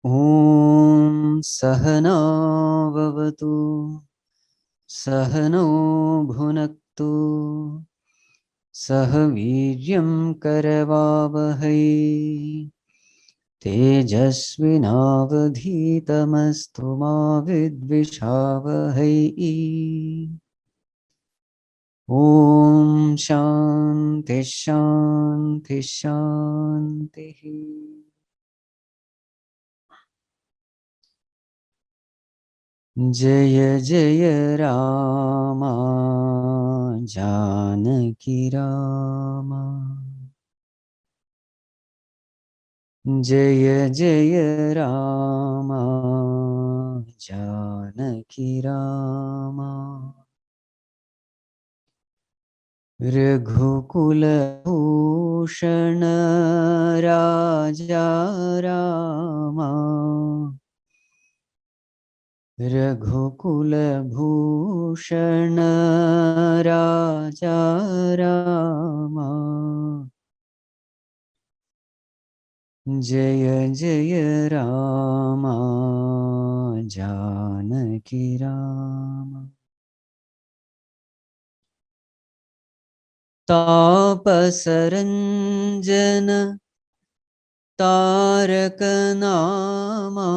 Om Sahana Vavatu Sahano Bhunaktu Sahaviryam Karavavahai Tejasvinavadhitamastu ma vidvishavahai. Om Shanti Shanti Shanti. Jaya Jaya Rama Janaki Rama Jaya Jaya Rama Janaki Rama Raghukula Bhushan Raja Rama Raghukula Bhushan Raja Rama Jaya Jaya Rama Janaki Rama Tapasaranjana Taraka Nama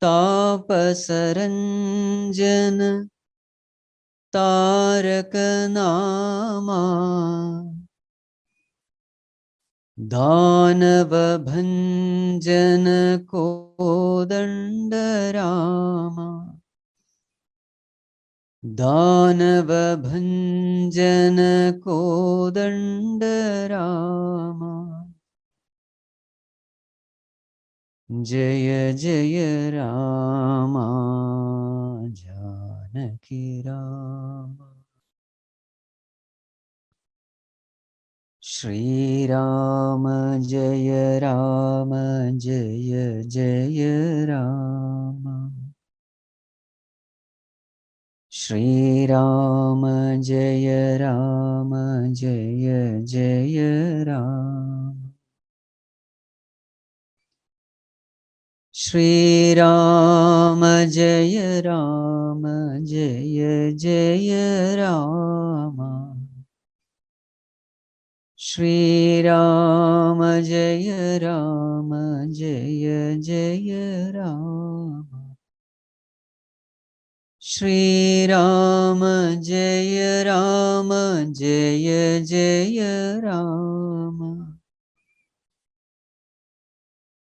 Tapasaranjana Taraka Nama Dhanava Bhanjana Kodandarama Dhanava Bhanjana Kodandarama Jaya Jaya Rama Janaki Rama Shri Rama Jaya Rama Jaya Jaya Rama Shri Rama Jaya Rama Jaya Jaya Rama Shri Rama Jaya Rama Jaya Jaya Rama Shri Rama Jaya Rama Jaya Jaya Rama Shri Rama Jaya Rama Jaya Jaya Rama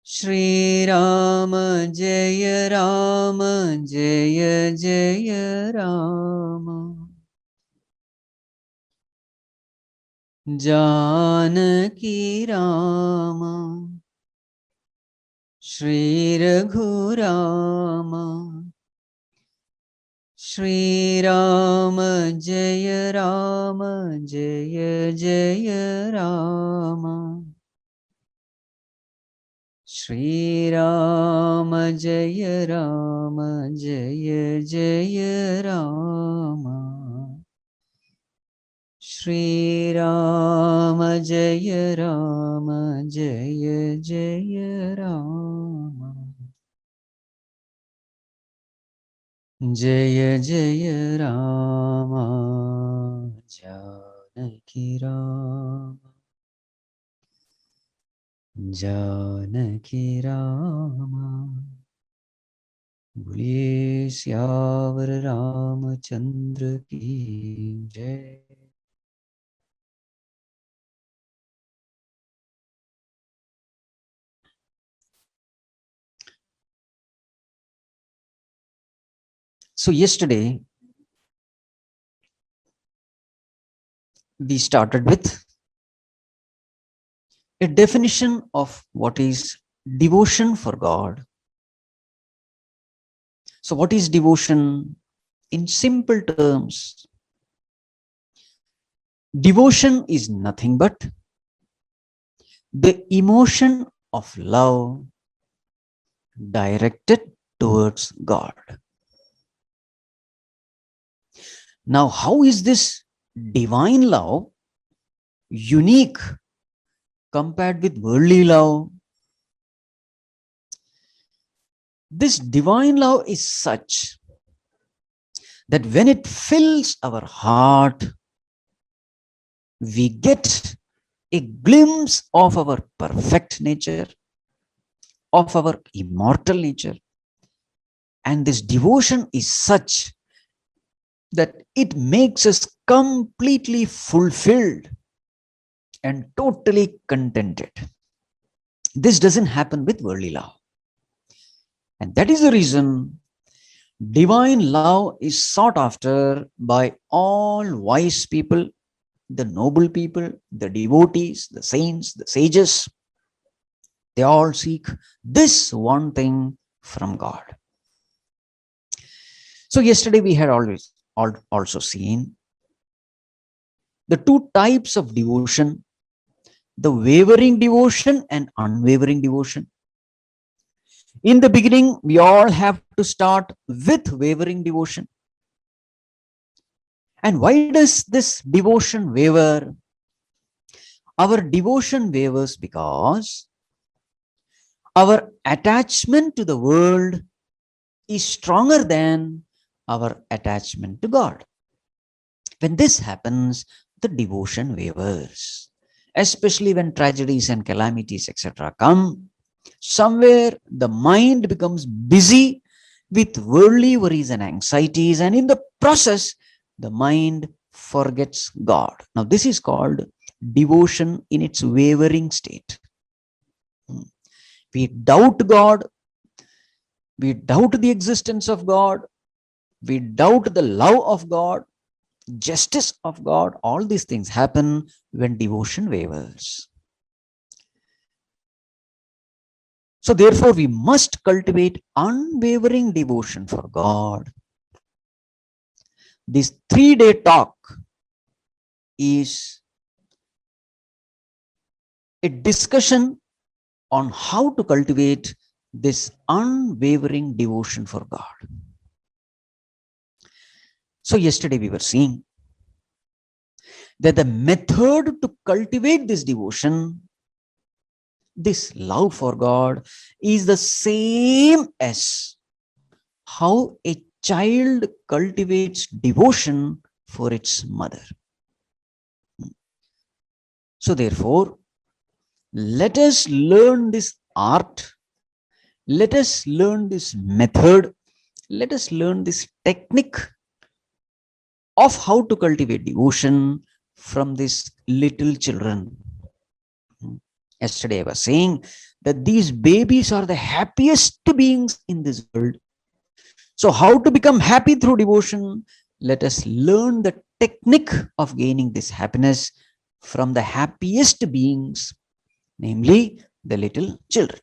Shri Rama Jaya Rama Jaya Jaya Rama Janaki Rama Shri Raghurama Shri Rama Jaya Rama Jaya Jaya Rama Shri Rama Jaya Rama Jaya Jaya Rama Shri Rama Jaya Rama Jaya Jaya Rama Jaya Jaya Rama Janaki Rama Janaki Rama Bole Syavar Ramachandra Ki Jai. So yesterday we started with a definition of what is devotion for God. So what is devotion? In simple terms, devotion is nothing but the emotion of love directed towards God. Now, how is this divine love unique compared with worldly love. This divine love is such that when it fills our heart, we get a glimpse of our perfect nature, of our immortal nature. And this devotion is such that it makes us completely fulfilled and totally contented. This doesn't happen with worldly love. And that is the reason divine love is sought after by all wise people, the noble people, the devotees, the saints, the sages. They all seek this one thing from God. So yesterday we had also seen the two types of devotion, the wavering devotion and unwavering devotion. In the beginning, we all have to start with wavering devotion. And why does this devotion waver? Our devotion wavers because our attachment to the world is stronger than our attachment to God. When this happens, the devotion wavers, especially when tragedies and calamities, etc. come. Somewhere the mind becomes busy with worldly worries and anxieties, and in the process, the mind forgets God. Now, this is called devotion in its wavering state. We doubt God, we doubt the existence of God, we doubt the love of God, justice of God. All these things happen when devotion wavers. So therefore, we must cultivate unwavering devotion for God. This 3-day talk is a discussion on how to cultivate this unwavering devotion for God. So yesterday we were seeing that the method to cultivate this devotion, this love for God, is the same as how a child cultivates devotion for its mother. So therefore, let us learn this art, let us learn this method, let us learn this technique of how to cultivate devotion from these little children. Yesterday I was saying that these babies are the happiest beings in this world. So how to become happy through devotion? Let us learn the technique of gaining this happiness from the happiest beings, namely the little children.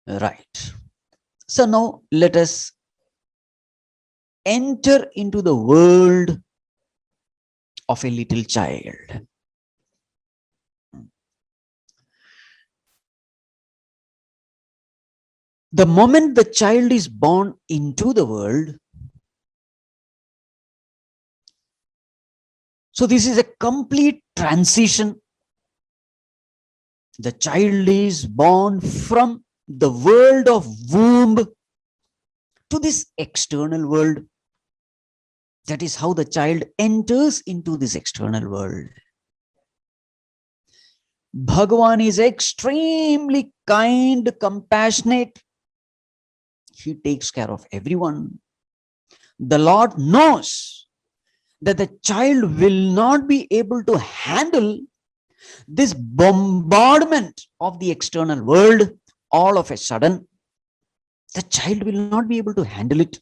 Right. So now let us enter into the world of a little child. The moment the child is born into the world, so this is a complete transition. The child is born from the world of womb to this external world. That is how the child enters into this external world. Bhagavan is extremely kind, compassionate. He takes care of everyone. The Lord knows that the child will not be able to handle this bombardment of the external world all of a sudden. The child will not be able to handle it.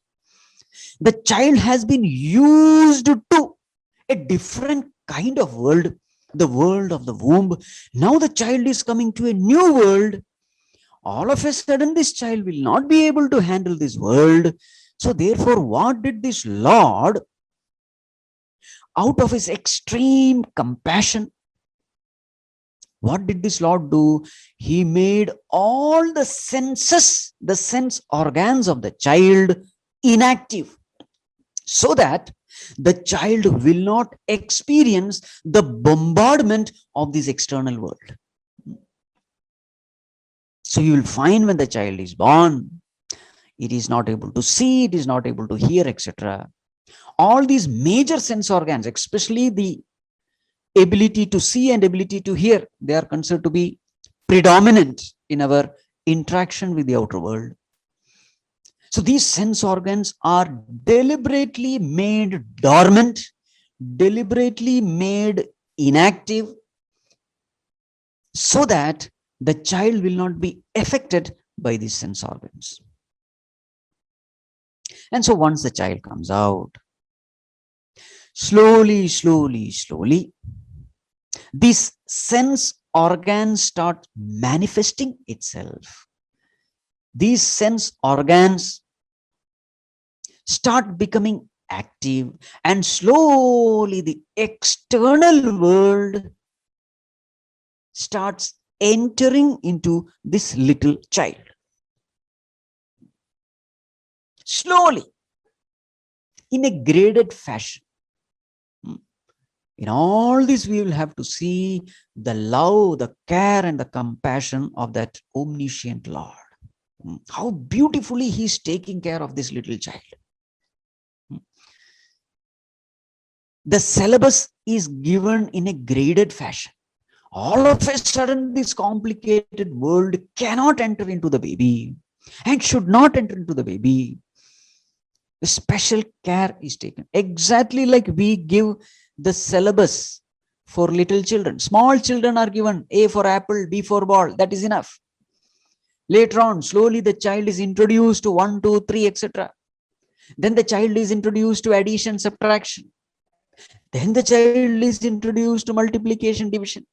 The child has been used to a different kind of world, the world of the womb. Now the child is coming to a new world. All of a sudden, this child will not be able to handle this world. So therefore, what did this Lord, out of his extreme compassion, what did this Lord do? He made all the senses, the sense organs of the child inactive, so that the child will not experience the bombardment of this external world. So you will find when the child is born, it is not able to see, it is not able to hear, etc. All these major sense organs, especially the ability to see and ability to hear, they are considered to be predominant in our interaction with the outer world. So these sense organs are deliberately made dormant, deliberately made inactive, so that the child will not be affected by these sense organs. And so once the child comes out, slowly, this sense organs start manifesting itself. These sense organs start becoming active, and slowly the external world starts entering into this little child. Slowly, in a graded fashion. In all this, we will have to see the love, the care, and the compassion of that omniscient Lord. How beautifully he is taking care of this little child. The syllabus is given in a graded fashion. All of a sudden, this complicated world cannot enter into the baby and should not enter into the baby. The special care is taken. Exactly like we give the syllabus for little children. Small children are given A for apple, B for ball. That is enough. Later on, slowly the child is introduced to 1, 2, 3, etc. Then the child is introduced to addition, subtraction. Then the child is introduced to multiplication, division.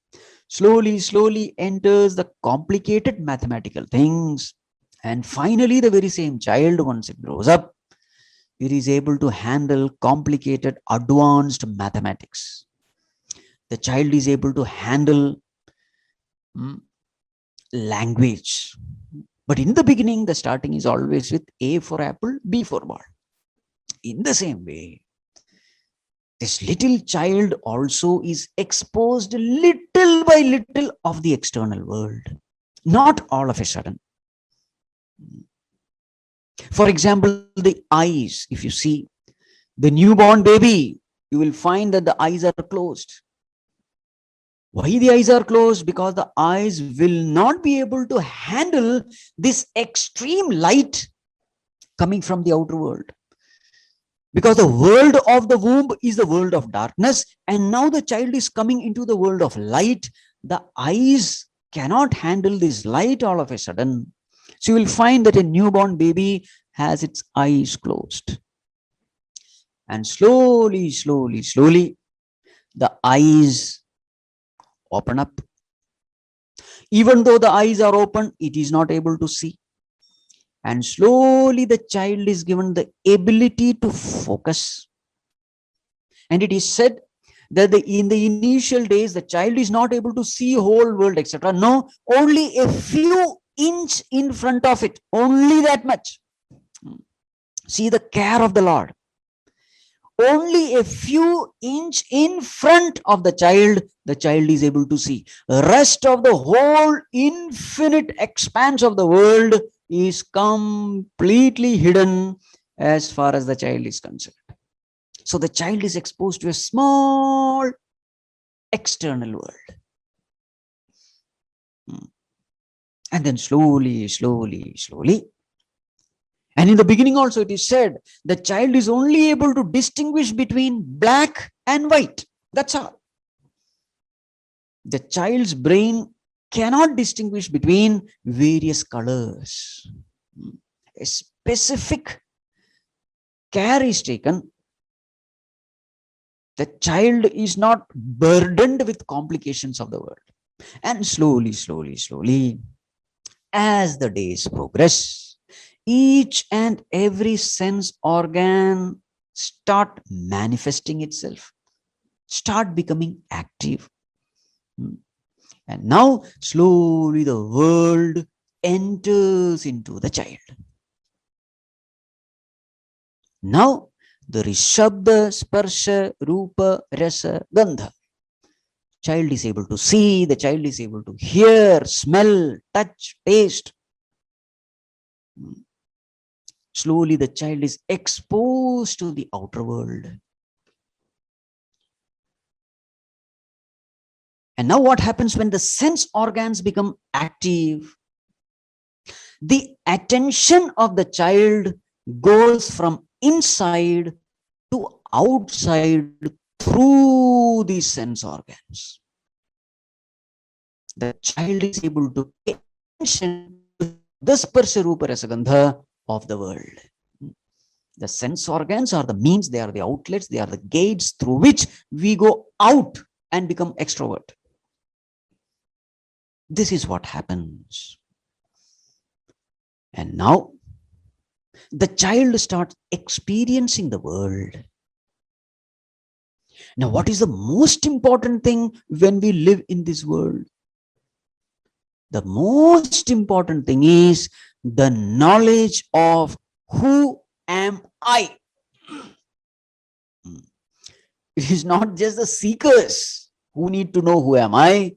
Slowly enters the complicated mathematical things. And finally, the very same child, once it grows up, it is able to handle complicated, advanced mathematics. The child is able to handle language. But in the beginning, the starting is always with A for apple, B for ball. In the same way, this little child also is exposed little by little of the external world. Not all of a sudden. For example, the eyes, if you see the newborn baby, you will find that the eyes are closed. Why the eyes are closed? Because the eyes will not be able to handle this extreme light coming from the outer world. Because the world of the womb is the world of darkness, and now the child is coming into the world of light. The eyes cannot handle this light all of a sudden. So you will find that a newborn baby has its eyes closed. And slowly, the eyes open up. Even though the eyes are open, it is not able to see. And slowly the child is given the ability to focus. And it is said that in the initial days, the child is not able to see whole world, etc. No, only a few inches in front of it, only that much. See the care of the Lord. Only a few inches in front of the child is able to see. The rest of the whole infinite expanse of the world is completely hidden as far as the child is concerned. So the child is exposed to a small external world. And then slowly. And in the beginning also it is said, the child is only able to distinguish between black and white. That's all. The child's brain cannot distinguish between various colors. A specific care is taken. The child is not burdened with complications of the world. And slowly, as the days progress, each and every sense organ start manifesting itself, start becoming active. And now slowly the world enters into the child. Now There is Shabda, Sparsha, Rupa, Rasa, Gandha. Child is able to see, the child is able to hear, smell, touch, taste. Slowly the child is exposed to the outer world. And now what happens when the sense organs become active? The attention of the child goes from inside to outside through these sense organs. The child is able to pay attention to the Sparsha Rupa Rasa Gandha of the world. The sense organs are the means, they are the outlets, they are the gates through which we go out and become extrovert. This is what happens. And now the child starts experiencing the world. Now, what is the most important thing when we live in this world? The most important thing is the knowledge of who am I. It is not just the seekers who need to know who am I.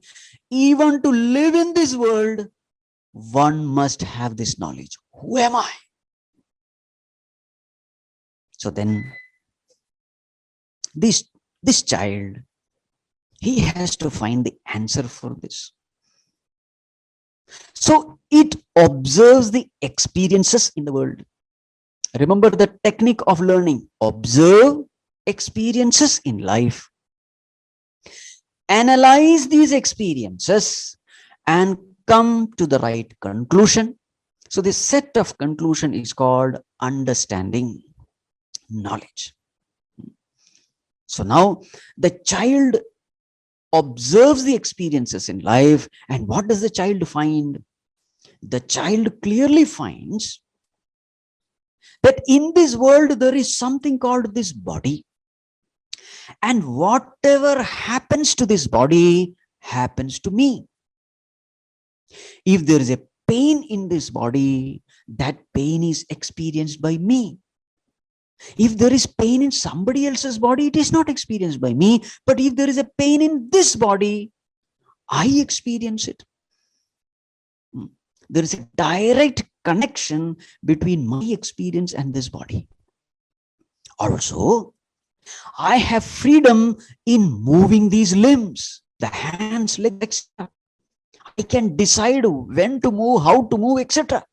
Even to live in this world, one must have this knowledge. Who am I? So then, this child, he has to find the answer for this. So it observes the experiences in the world. Remember the technique of learning. Observe experiences in life. Analyze these experiences and come to the right conclusion. So this set of conclusion is called understanding, knowledge. So now the child observes the experiences in life, and what does the child find? The child clearly finds that in this world there is something called this body, and whatever happens to this body happens to me. If there is a pain in this body, that pain is experienced by me. If there is pain in somebody else's body, it is not experienced by me. But if there is a pain in this body, I experience it. There is a direct connection between my experience and this body. Also, I have freedom in moving these limbs, the hands, legs, etc. I can decide when to move, how to move, etc.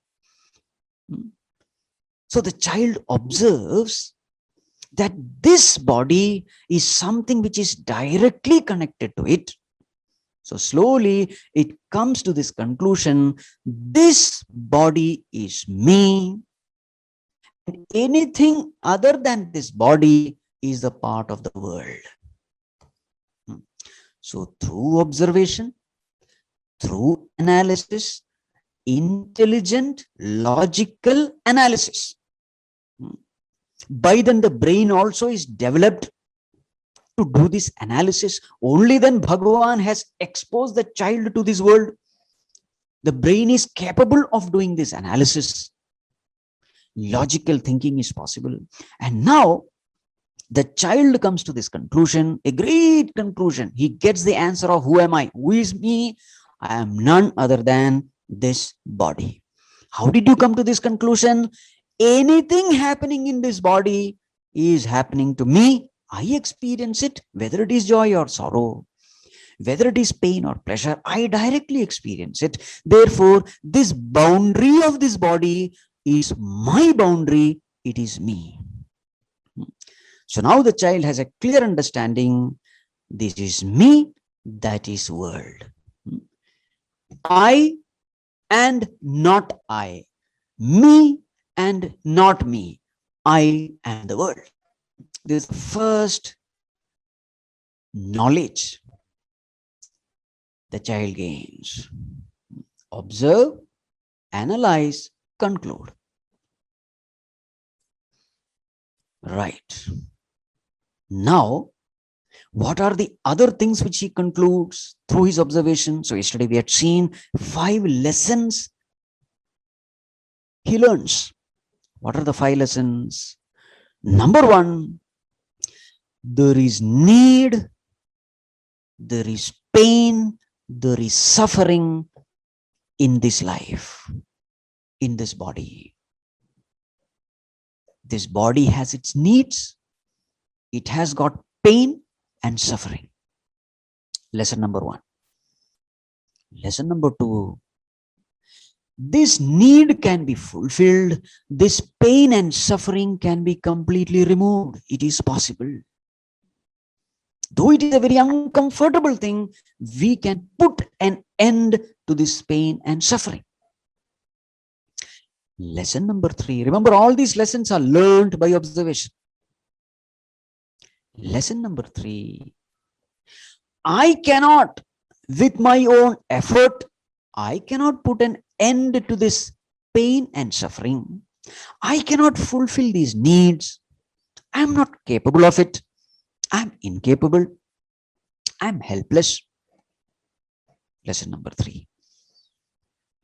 So the child observes that this body is something which is directly connected to it. So slowly it comes to this conclusion, this body is me, and anything other than this body is a part of the world. So through observation, through analysis, intelligent, logical analysis, by then the brain also is developed to do this analysis. Only then Bhagavan has exposed the child to this world. The brain is capable of doing this analysis. Logical thinking is possible. And now the child comes to this conclusion, a great conclusion. He gets the answer of who am I? Who is me? I am none other than this body. How did you come to this conclusion? Anything happening in this body is happening to me. I experience it, whether it is joy or sorrow, whether it is pain or pleasure, I directly experience it. Therefore, this boundary of this body is my boundary, it is me. So now the child has a clear understanding, this is me, that is world. I and not I, me and not me, I and the world. This is the first knowledge the child gains. Observe, analyze, conclude. Right. Now, what are the other things which he concludes through his observation? So yesterday we had seen 5 lessons he learns. What are the 5 lessons? Number one, there is need, there is pain, there is suffering in this life, in this body. This body has its needs, it has got pain and suffering. Lesson number one. Lesson number two, this need can be fulfilled, this pain and suffering can be completely removed. It is possible. Though it is a very uncomfortable thing, we can put an end to this pain and suffering. Lesson number three. Remember, all these lessons are learned by observation. Lesson number three. I cannot, with my own effort, I cannot put an end to this pain and suffering. I cannot fulfill these needs. I am not capable of it. I am incapable. I am helpless. Lesson number three.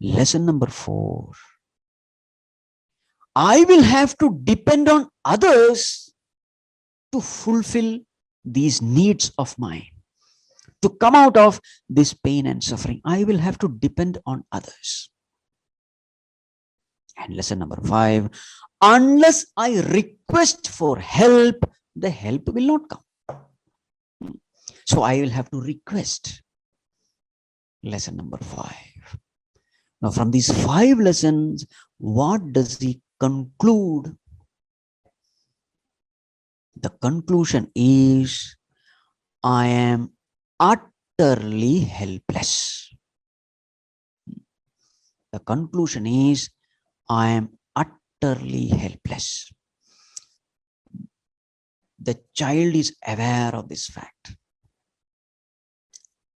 Lesson number four. I will have to depend on others to fulfill these needs of mine. To come out of this pain and suffering, I will have to depend on others. And lesson number five, unless I request for help, the help will not come. So I will have to request. Lesson number five. Now from these 5 lessons, what does he conclude? The conclusion is, I am utterly helpless. The conclusion is, I am utterly helpless. The child is aware of this fact.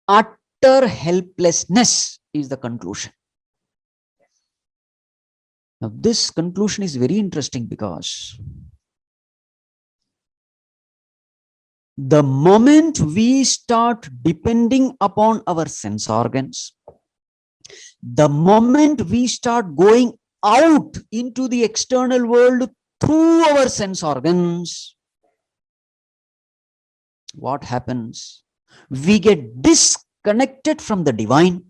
Utter helplessness is the conclusion. Now, this conclusion is very interesting because the moment we start depending upon our sense organs, the moment we start going out into the external world through our sense organs, what happens? We get disconnected from the divine,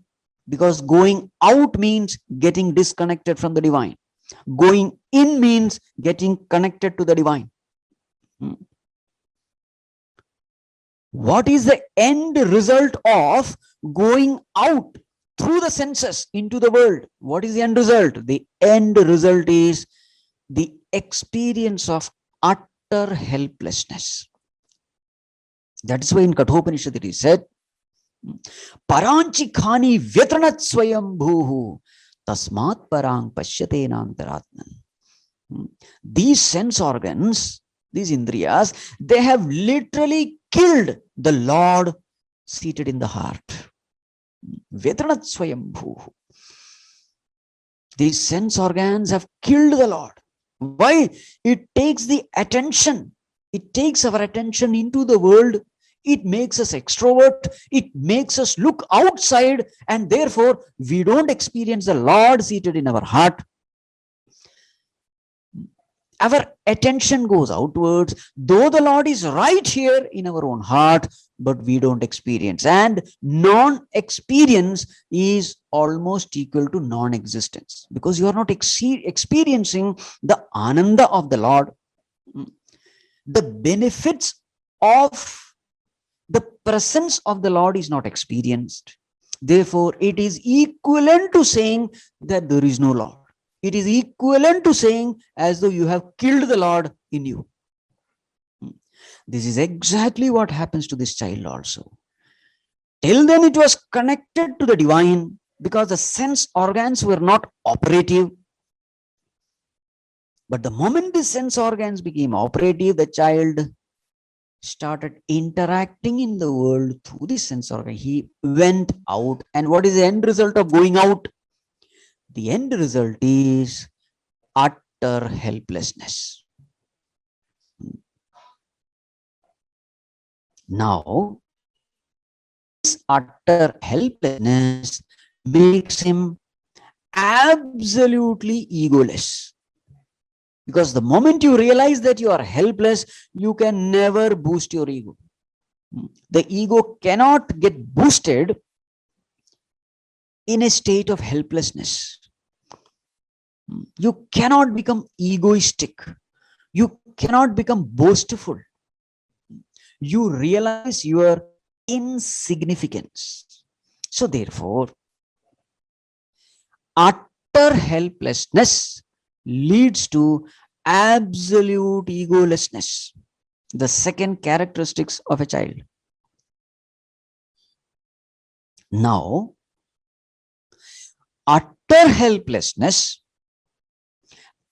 because going out means getting disconnected from the divine. Going in means getting connected to the divine. What is the end result of going out through the senses into the world? What is the end result? The end result is the experience of utter helplessness. That is why in Kathopanishad it is said, Paranchi khani vyatranat swayam bhuhu tasmat parang pashyate nantaratman. These sense organs, these indriyas, they have literally killed the Lord seated in the heart. Vyatranat swayam bhuhu. These sense organs have killed the Lord. Why? It takes the attention. It takes our attention into the world. It makes us extrovert. It makes us look outside, and therefore we don't experience the Lord seated in our heart. Our attention goes outwards, though the Lord is right here in our own heart, but we don't experience. And non-experience is almost equal to non-existence, because you are not experiencing the ananda of the Lord. The benefits of the presence of the Lord is not experienced. Therefore, it is equivalent to saying that there is no Lord. It is equivalent to saying as though you have killed the Lord in you. This is exactly what happens to this child also. Till then, it was connected to the divine because the sense organs were not operative. But the moment the sense organs became operative, the child started interacting in the world through the sense organ. He went out. And what is the end result of going out? The end result is utter helplessness. Now, this utter helplessness makes him absolutely egoless. Because the moment you realize that you are helpless, you can never boost your ego. The ego cannot get boosted in a state of helplessness. You cannot become egoistic. You cannot become boastful. You realize your insignificance. So therefore, utter helplessness leads to absolute egolessness, the second characteristics of a child. Now, utter helplessness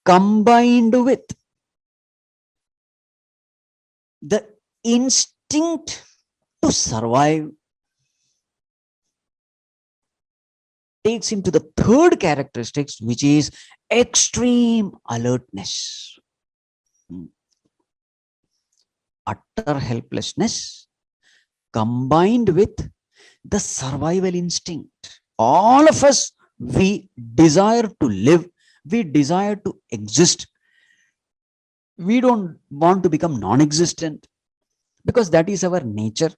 combined with the instinct to survive takes him to the third characteristics, which is extreme alertness. Utter helplessness combined with the survival instinct. All of us, we desire to live, we desire to exist. We don't want to become non-existent because that is our nature.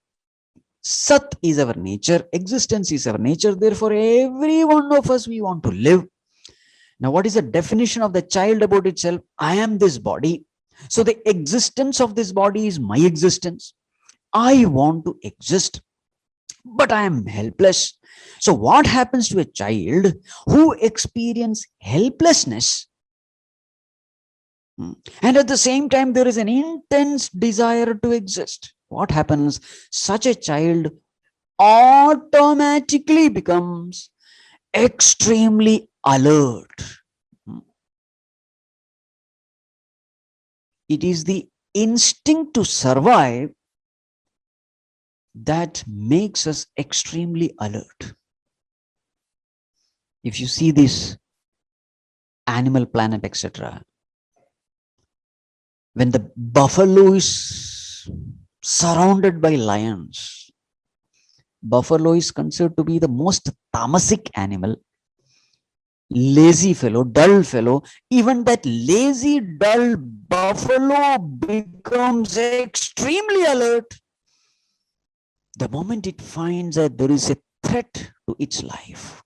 Sat is our nature, existence is our nature. Therefore, every one of us, we want to live. Now, what is the definition of the child about itself? I am this body. So the existence of this body is my existence. I want to exist, but I am helpless. So what happens to a child who experiences helplessness? And at the same time, there is an intense desire to exist. What happens? Such a child automatically becomes extremely alert. It is the instinct to survive that makes us extremely alert. If you see this Animal Planet, etc., when the buffalo is surrounded by lions, buffalo is considered to be the most tamasic animal, lazy fellow, dull fellow. Even that lazy, dull buffalo becomes extremely alert the moment it finds that there is a threat to its life.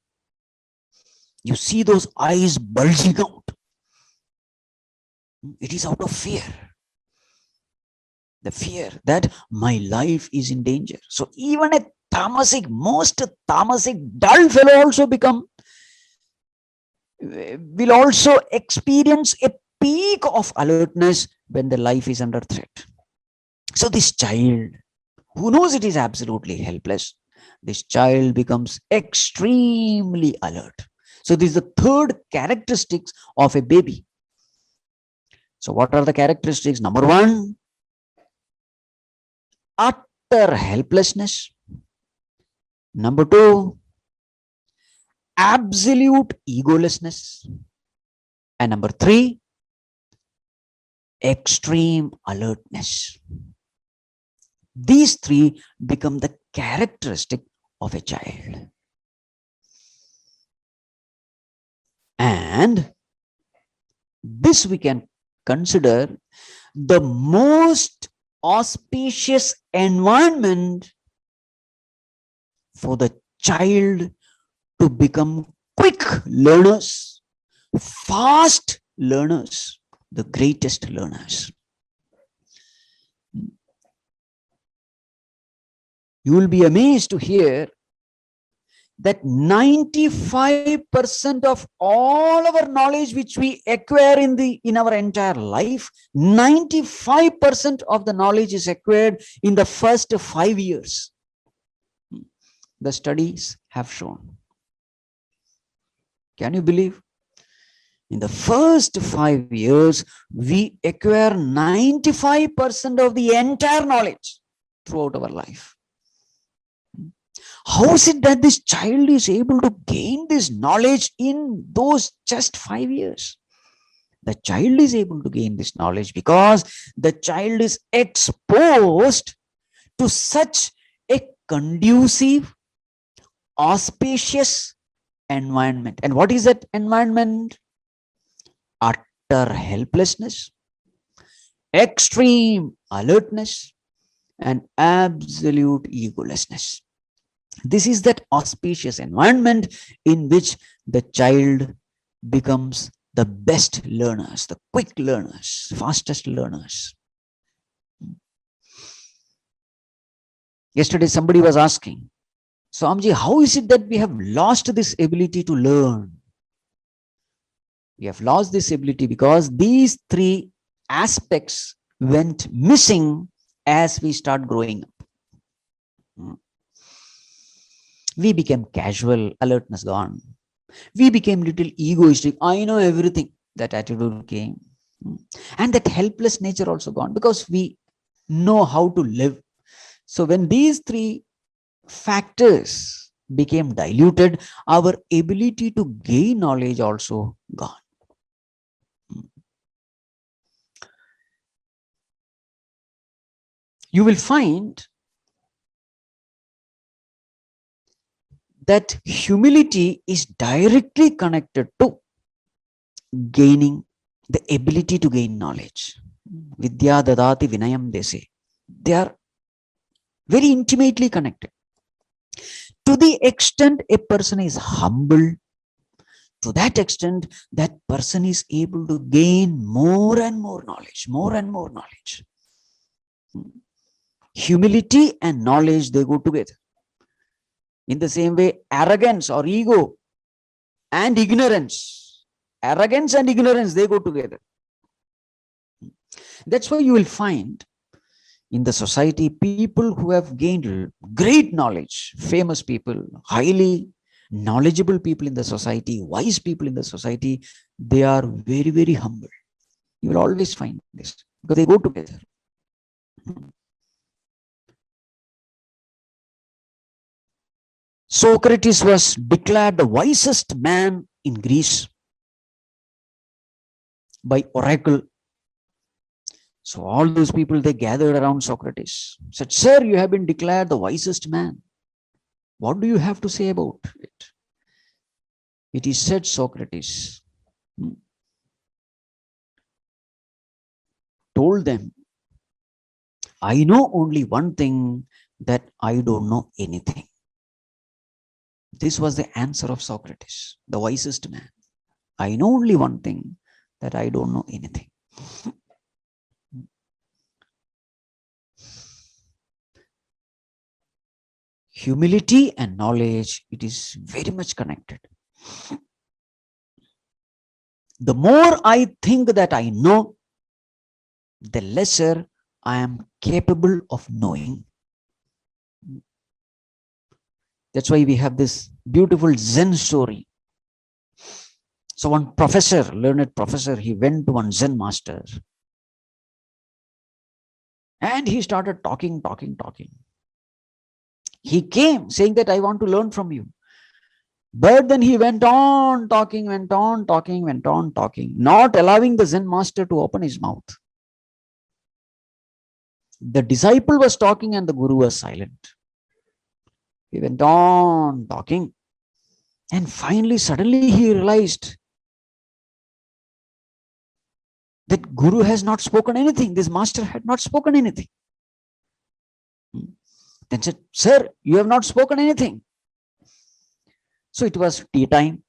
You see those eyes bulging out. It is out of fear. The fear that my life is in danger. So even a tamasic, most tamasic, dull fellow also will also experience a peak of alertness when the life is under threat. So this child, who knows it is absolutely helpless, this child becomes extremely alert. So this is the third characteristics of a baby. So what are the characteristics? Number one, utter helplessness. Number two, absolute egolessness. And number three, extreme alertness. These three become the characteristic of a child. And this we can consider the most auspicious environment for the child to become quick learners, fast learners, the greatest learners. You will be amazed to hear that 95% of all our knowledge which we acquire in our entire life, 95% of the knowledge is acquired in the first 5 years. The studies have shown. Can you believe? In the first 5 years, we acquire 95% of the entire knowledge throughout our life. How is it that this child is able to gain this knowledge in those just 5 years? The child is able to gain this knowledge because the child is exposed to such a conducive, auspicious environment. And what is that environment? Utter utter helplessness, extreme alertness, and absolute egolessness. This is that auspicious environment in which the child becomes the best learners, the quick learners, fastest learners. Yesterday, somebody was asking, Swamiji, how is it that we have lost this ability to learn? We have lost this ability because these three aspects went missing as we start growing up. We became casual, alertness gone. We became little egoistic. I know everything. That attitude came. And that helpless nature also gone because we know how to live. So when these three factors became diluted, our ability to gain knowledge also gone. You will find that humility is directly connected to gaining the ability to gain knowledge. Vidya dadati vinayam, they say. They are very intimately connected. To the extent a person is humble, to that extent, that person is able to gain more and more knowledge, more and more knowledge. Humility and knowledge, they go together. In the same way, arrogance or ego and ignorance, they go together. That's why you will find in the society people who have gained great knowledge, famous people, highly knowledgeable people in the society, wise people in the society, they are very, very humble. You will always find this because they go together. Socrates was declared the wisest man in Greece by oracle. So all those people, they gathered around Socrates, said, "Sir, you have been declared the wisest man. What do you have to say about it?" It is said Socrates told them, "I know only one thing, that I don't know anything." This was the answer of Socrates, the wisest man. I know only one thing, that I don't know anything. Humility and knowledge, it is very much connected. The more I think that I know, the lesser I am capable of knowing. That's why we have this beautiful Zen story. So one professor, learned professor, he went to one Zen master and he started talking. He came saying that I want to learn from you. But then he went on talking, not allowing the Zen master to open his mouth. The disciple was talking and the guru was silent. He went on talking. And finally, suddenly he realized that guru has not spoken anything. This master had not spoken anything. Then said, "Sir, you have not spoken anything." So it was tea time.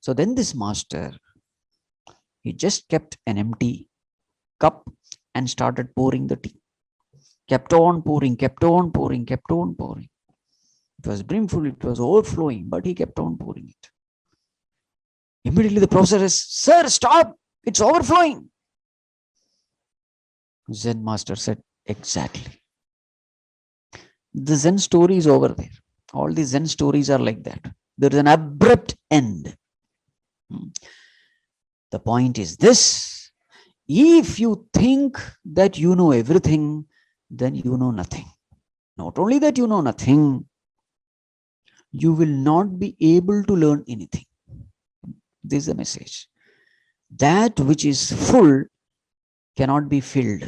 So then this master, he just kept an empty cup and started pouring the tea. Kept on pouring. It was brimful, it was overflowing, but he kept on pouring it. Immediately the professor says, "Sir, stop, it's overflowing." Zen master said, "Exactly." The Zen story is over there. All the Zen stories are like that. There is an abrupt end. The point is this: if you think that you know everything, then you know nothing. Not only that you know nothing, you will not be able to learn anything. This is the message. That which is full cannot be filled.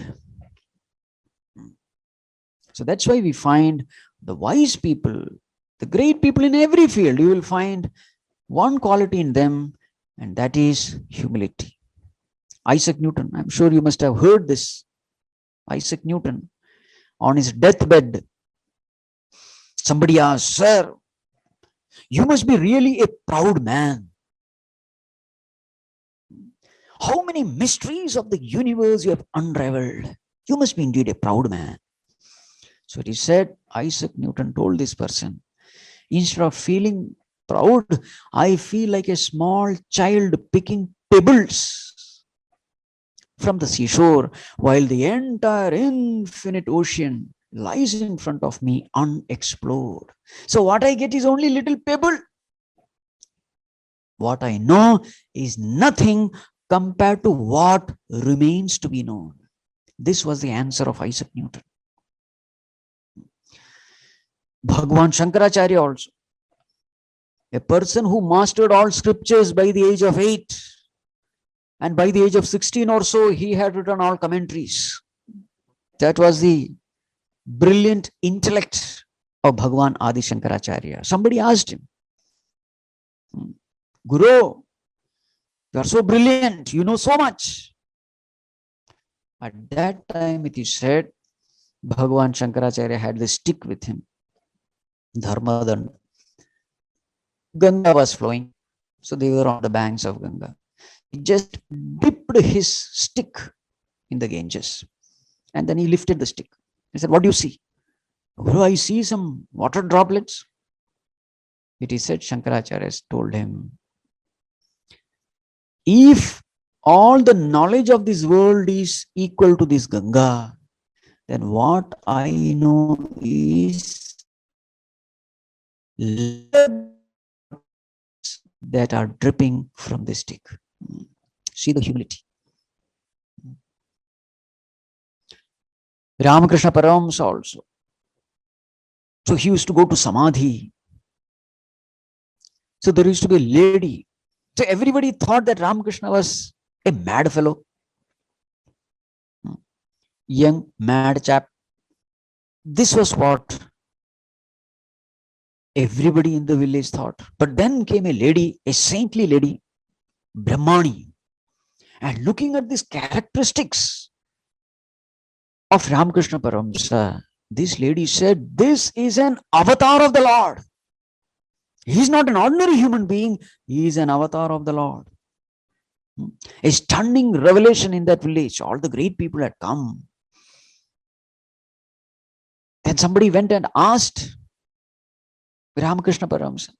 So that's why we find the wise people, the great people in every field, you will find one quality in them, and that is humility. Isaac Newton, I'm sure you must have heard this. Isaac Newton, on his deathbed, somebody asked, "Sir, you must be really a proud man. How many mysteries of the universe you have unraveled? You must be indeed a proud man." So it is said, Isaac Newton told this person, "Instead of feeling proud, I feel like a small child picking pebbles from the seashore while the entire infinite ocean lies in front of me unexplored. So what I get is only little pebble. What I know is nothing compared to what remains to be known." This was the answer of Isaac Newton. Bhagavan Shankaracharya also, a person who mastered all scriptures by the age of 8, and by the age of 16 or so, he had written all commentaries. That was the brilliant intellect of Bhagavan Adi Shankaracharya. Somebody asked him, "Guru, you are so brilliant, you know so much." At that time, it is said, Bhagavan Shankaracharya had the stick with him, Dharmadanda. Ganga was flowing, so they were on the banks of Ganga. He just dipped his stick in the Ganges, and then he lifted the stick. He said, "What do you see?" "Guru, I see some water droplets." It is said, Shankaracharya told him, "If all the knowledge of this world is equal to this Ganga, then what I know is that are dripping from the stick." See the humility. Ramakrishna Paramahamsa also. So he used to go to Samadhi. So there used to be a lady. So everybody thought that Ramakrishna was a mad fellow. Young, mad chap. This was what everybody in the village thought. But then came a lady, a saintly lady, Brahmani. And looking at these characteristics of Ramakrishna Paramahamsa, this lady said, "This is an avatar of the Lord. He is not an ordinary human being. He is an avatar of the Lord." A stunning revelation in that village. All the great people had come. Then somebody went and asked Ramakrishna Paramahamsa,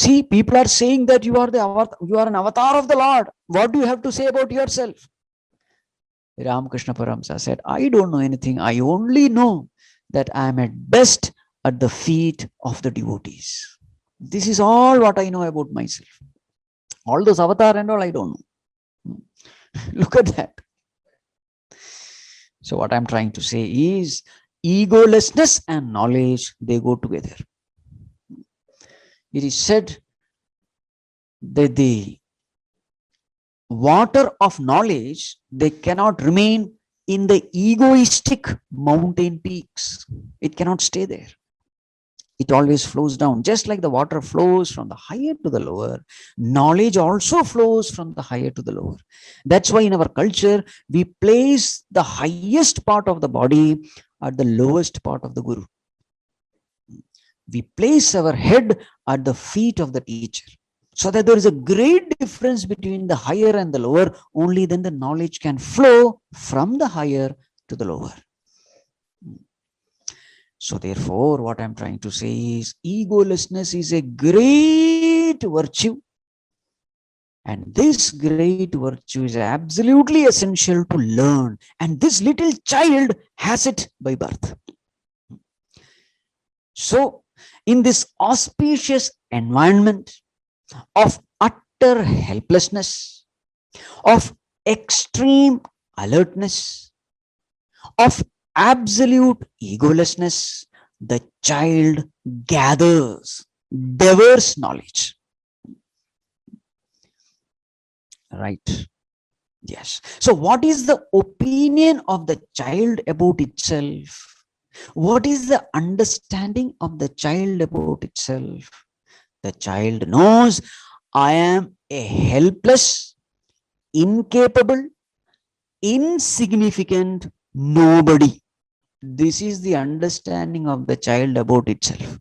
"See, people are saying that you are an avatar of the Lord. What do you have to say about yourself?" Ramakrishna Paramahamsa said, "I don't know anything. I only know that I am at best at the feet of the devotees. This is all what I know about myself. All those avatar and all, I don't know." Look at that. So what I'm trying to say is, egolessness and knowledge, they go together. It is said that the water of knowledge, they cannot remain in the egoistic mountain peaks. It cannot stay there. It always flows down. Just like the water flows from the higher to the lower, knowledge also flows from the higher to the lower. That's why in our culture, we place the highest part of the body at the lowest part of the Guru. We place our head at the feet of the teacher, so that there is a great difference between the higher and the lower. Only then the knowledge can flow from the higher to the lower. So therefore, what I'm trying to say is, egolessness is a great virtue. And this great virtue is absolutely essential to learn. And this little child has it by birth. So in this auspicious environment of utter helplessness, of extreme alertness, of absolute egolessness, the child gathers, devours knowledge. Right? Yes. So what is the opinion of the child about itself? What is the understanding of the child about itself? The child knows, I am a helpless, incapable, insignificant nobody. This is the understanding of the child about itself.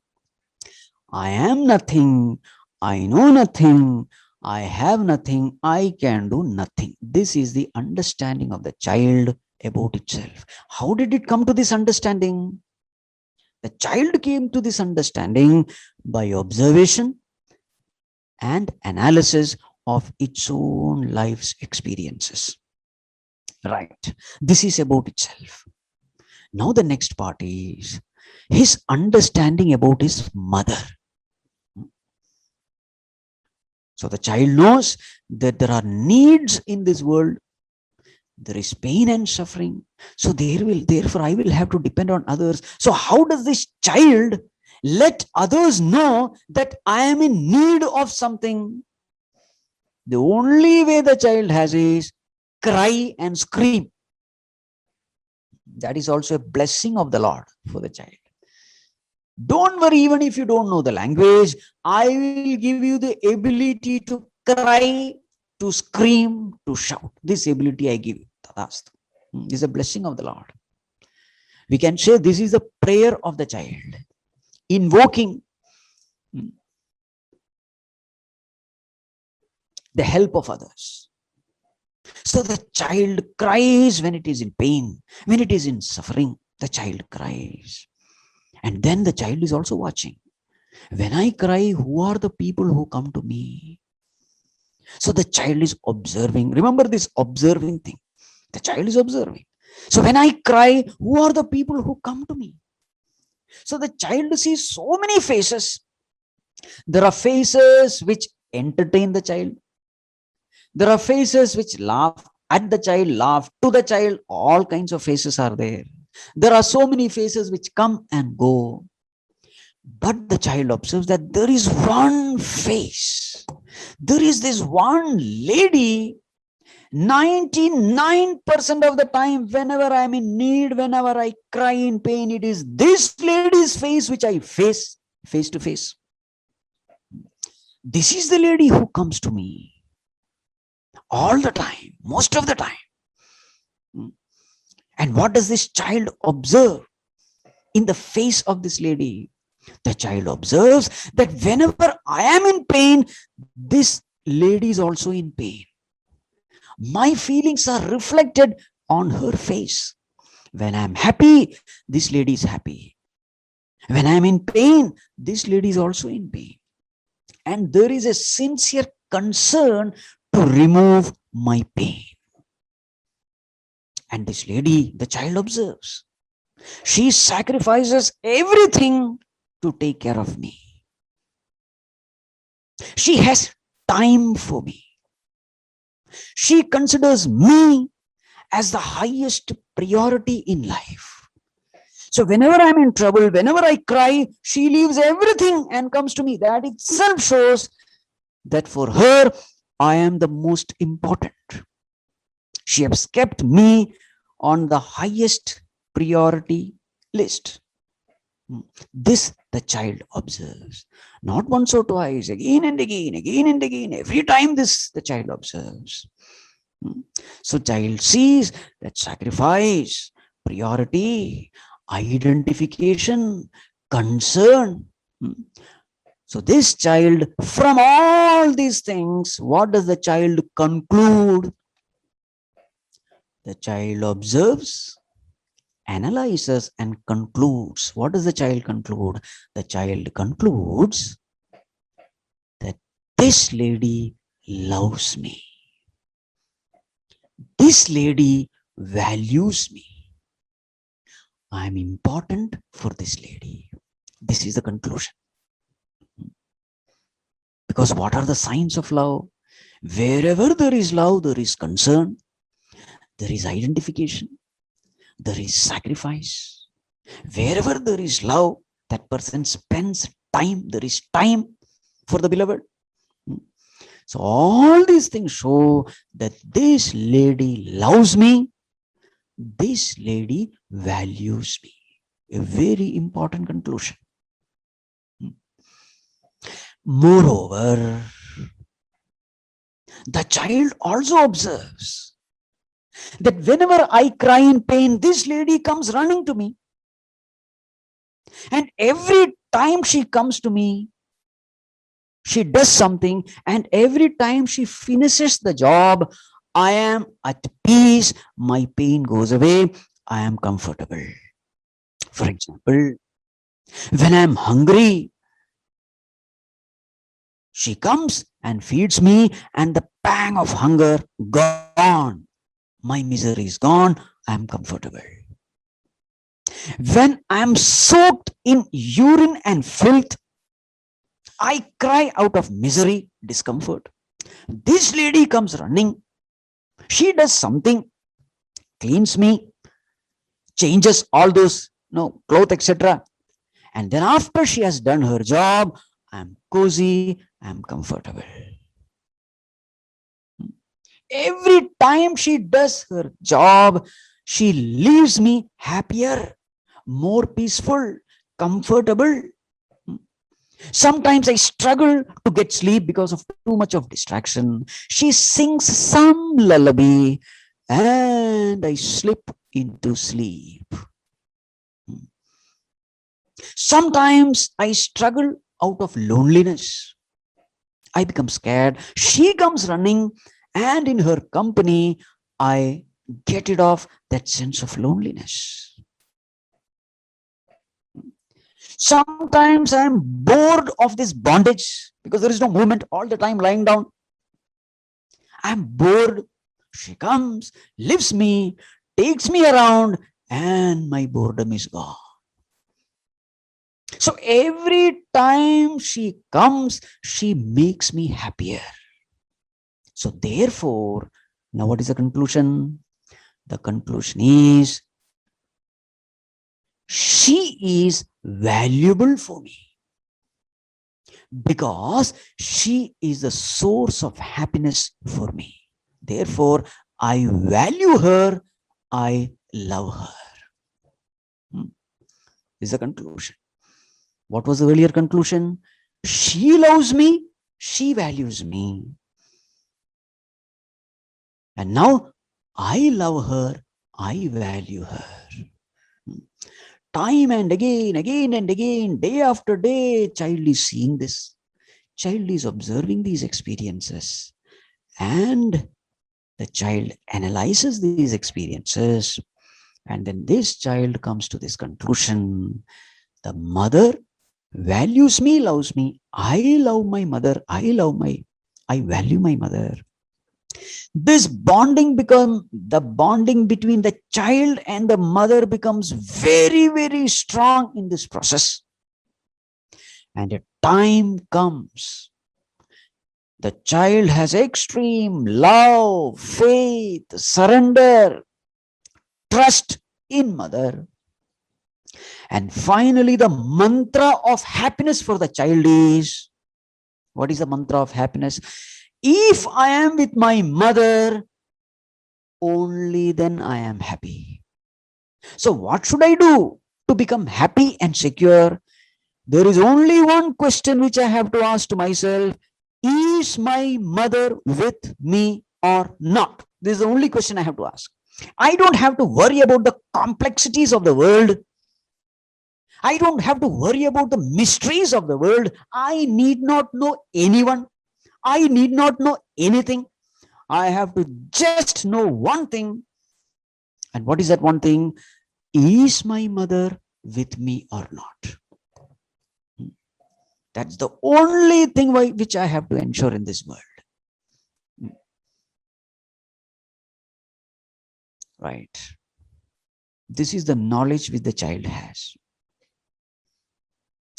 I am nothing, I know nothing, I have nothing, I can do nothing. This is the understanding of the child about itself. How did it come to this understanding? The child came to this understanding by observation and analysis of its own life's experiences. Right. This is about itself. Now the next part is his understanding about his mother. So the child knows that there are needs in this world. There is pain and suffering. So therefore I will have to depend on others. So how does this child let others know that I am in need of something? The only way the child has is cry and scream. That is also a blessing of the Lord for the child. Don't worry, even if you don't know the language, I will give you the ability to cry, to scream, to shout. This ability I give you. This is a blessing of the Lord. We can say this is the prayer of the child, invoking the help of others. So the child cries when it is in pain, when it is in suffering, the child cries. And then the child is also watching. When I cry, who are the people who come to me? So the child is observing. Remember this observing thing. The child is observing. So when I cry, who are the people who come to me? So the child sees so many faces. There are faces which entertain the child. There are faces which laugh at the child, laugh to the child. All kinds of faces are there. There are so many faces which come and go. But the child observes that there is one face. There is this one lady. 99% of the time, whenever I am in need, whenever I cry in pain, it is this lady's face which I face to face. This is the lady who comes to me all the time, most of the time. And what does this child observe in the face of this lady? The child observes that whenever I am in pain, this lady is also in pain. My feelings are reflected on her face. When I am happy, this lady is happy. When I am in pain, this lady is also in pain. And there is a sincere concern to remove my pain. And this lady, the child observes. She sacrifices everything to take care of me. She has time for me. She considers me as the highest priority in life. So whenever I'm in trouble, whenever I cry, she leaves everything and comes to me. That itself shows that for her, I am the most important. She has kept me on the highest priority list. This the child observes. Not once or twice, again and again, again and again. Every time this the child observes. So child sees that sacrifice, priority, identification, concern. So this child, from all these things, what does the child conclude? The child observes, analyzes, and concludes. What does the child conclude? The child concludes that this lady loves me. This lady values me. I am important for this lady. This is the conclusion. Because what are the signs of love? Wherever there is love, there is concern, there is identification, there is sacrifice. Wherever there is love, that person spends time. There is time for the beloved. So all these things show that this lady loves me. This lady values me. A very important conclusion. Moreover, The child also observes that whenever I cry in pain, this lady comes running to me. And every time she comes to me, she does something, and every time she finishes the job, I am at peace, my pain goes away, I am comfortable. For example, when I am hungry, she comes and feeds me, and the pang of hunger gone. My misery is gone, I am comfortable. When I am soaked in urine and filth, I cry out of misery, discomfort. This lady comes running. She does something, cleans me, changes all those clothes, etc. And then after she has done her job, I'm cozy, I'm comfortable. Every time she does her job, she leaves me happier, more peaceful, comfortable. Sometimes I struggle to get sleep because of too much of distraction. She sings some lullaby and I slip into sleep. Sometimes I struggle out of loneliness. I become scared. She comes running, and in her company, I get rid of that sense of loneliness. Sometimes I am bored of this bondage because there is no movement, all the time lying down. I am bored. She comes, lifts me, takes me around, and my boredom is gone. So every time she comes, she makes me happier. So therefore, now what is the conclusion? The conclusion is, she is valuable for me because she is the source of happiness for me. Therefore, I value her, I love her. This is the conclusion. What was the earlier conclusion? She loves me, she values me. And now I love her, I value her. Time and again and again, day after day, child is seeing this. Child is observing these experiences. And the child analyzes these experiences. And then this child comes to this conclusion. The mother values me, loves me. I love my mother. I value my mother. This bonding the bonding between the child and the mother becomes very, very strong in this process. And a time comes, the child has extreme love, faith, surrender, trust in mother. And finally, the mantra of happiness for the child is, what is the mantra of happiness? If I am with my mother, only then I am happy. So what should I do to become happy and secure? There is only one question which I have to ask to myself. Is my mother with me or not? This is the only question I have to ask. I don't have to worry about the complexities of the world. I don't have to worry about the mysteries of the world. I need not know anyone. I need not know anything. I have to just know one thing. And what is that one thing? Is my mother with me or not? That's the only thing which I have to ensure in this world. Right. This is the knowledge which the child has.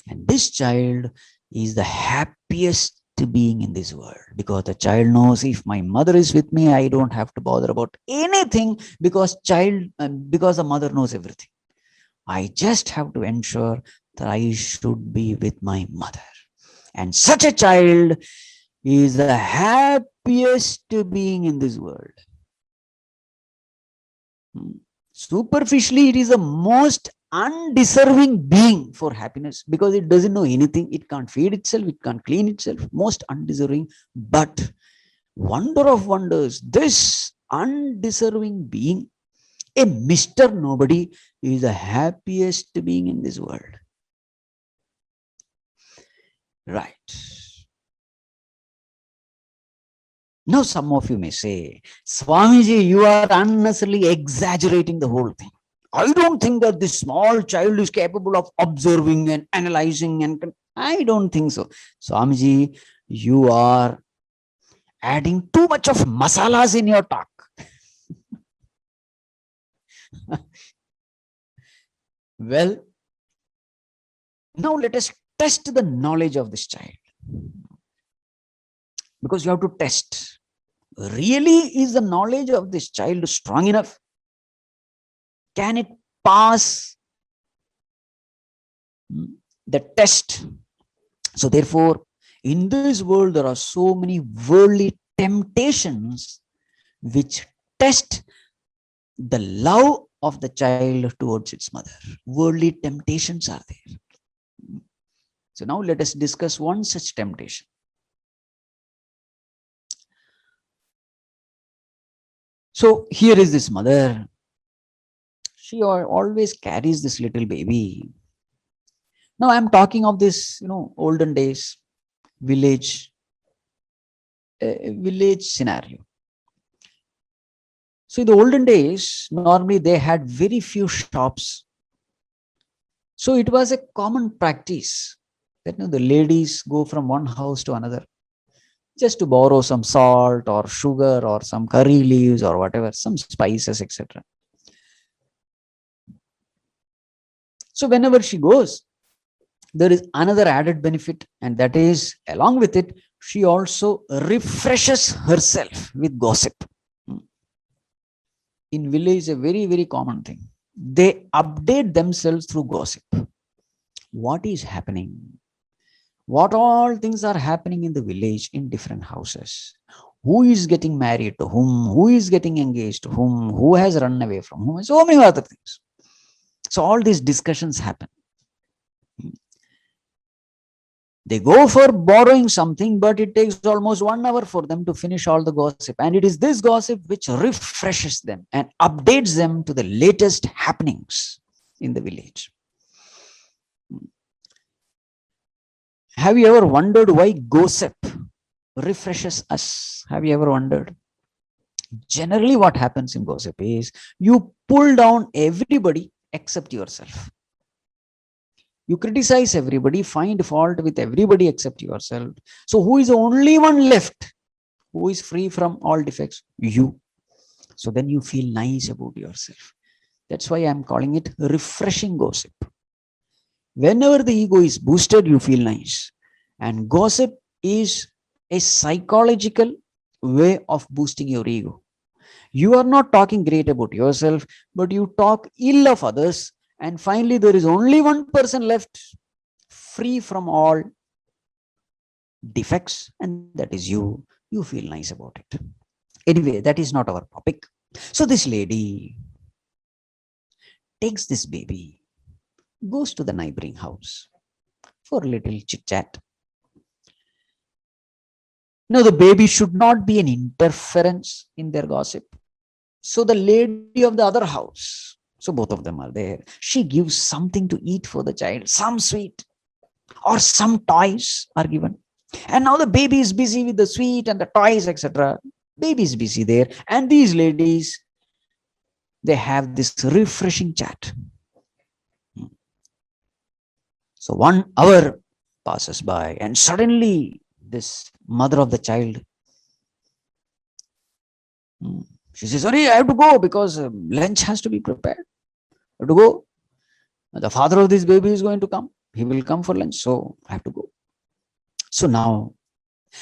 And this child is the happiest being in this world, because the child knows, if my mother is with me, I don't have to bother about anything, because the mother knows everything. I just have to ensure that I should be with my mother. And such a child is the happiest being in this world. Superficially, it is the most undeserving being for happiness, because it doesn't know anything. It can't feed itself, it can't clean itself, most undeserving. But Wonder of wonders, this undeserving being, a Mr. Nobody, is the happiest being in this world. Right. Now, some of you may say, Swamiji, you are unnecessarily exaggerating the whole thing. I don't think that this small child is capable of observing and analyzing. And I don't think so. Swamiji, you are adding too much of masalas in your talk. Well, now let us test the knowledge of this child. Because you have to test. Really, is the knowledge of this child strong enough? Can it pass the test? So therefore, in this world, there are so many worldly temptations which test the love of the child towards its mother. Worldly temptations are there. So now let us discuss one such temptation. So here is this mother. She always carries this little baby. Now I'm talking of this, olden days village scenario. So in the olden days, normally they had very few shops. So it was a common practice that the ladies go from one house to another just to borrow some salt or sugar or some curry leaves or whatever, some spices, etc. So whenever she goes, there is another added benefit, and that is, along with it, she also refreshes herself with gossip. In village, a very, very common thing. They update themselves through gossip. What is happening? What all things are happening in the village in different houses? Who is getting married to whom? Who is getting engaged to whom? Who has run away from whom? So many other things. So all these discussions happen. They go for borrowing something, but it takes almost 1 hour for them to finish all the gossip. And it is this gossip which refreshes them and updates them to the latest happenings in the village. Have you ever wondered why gossip refreshes us? Have you ever wondered? Generally, what happens in gossip is you pull down everybody except yourself. You criticize everybody, find fault with everybody except yourself. So who is the only one left? Who is free from all defects? You. So then you feel nice about yourself. That's why I'm calling it refreshing gossip. Whenever the ego is boosted, you feel nice. And gossip is a psychological way of boosting your ego. You are not talking great about yourself, but you talk ill of others. And finally, there is only one person left free from all defects, and that is you. You feel nice about it. Anyway, that is not our topic. So this lady takes this baby, goes to the neighboring house for a little chit chat. Now, the baby should not be an interference in their gossip. So the lady of the other house, so both of them are there, she gives something to eat for the child, some sweet or some toys are given. And now the baby is busy with the sweet and the toys, etc. Baby is busy there. And these ladies, they have this refreshing chat. So 1 hour passes by, and suddenly this mother of the child, she says, sorry, I have to go because lunch has to be prepared. I have to go. The father of this baby is going to come. He will come for lunch. So I have to go. So now,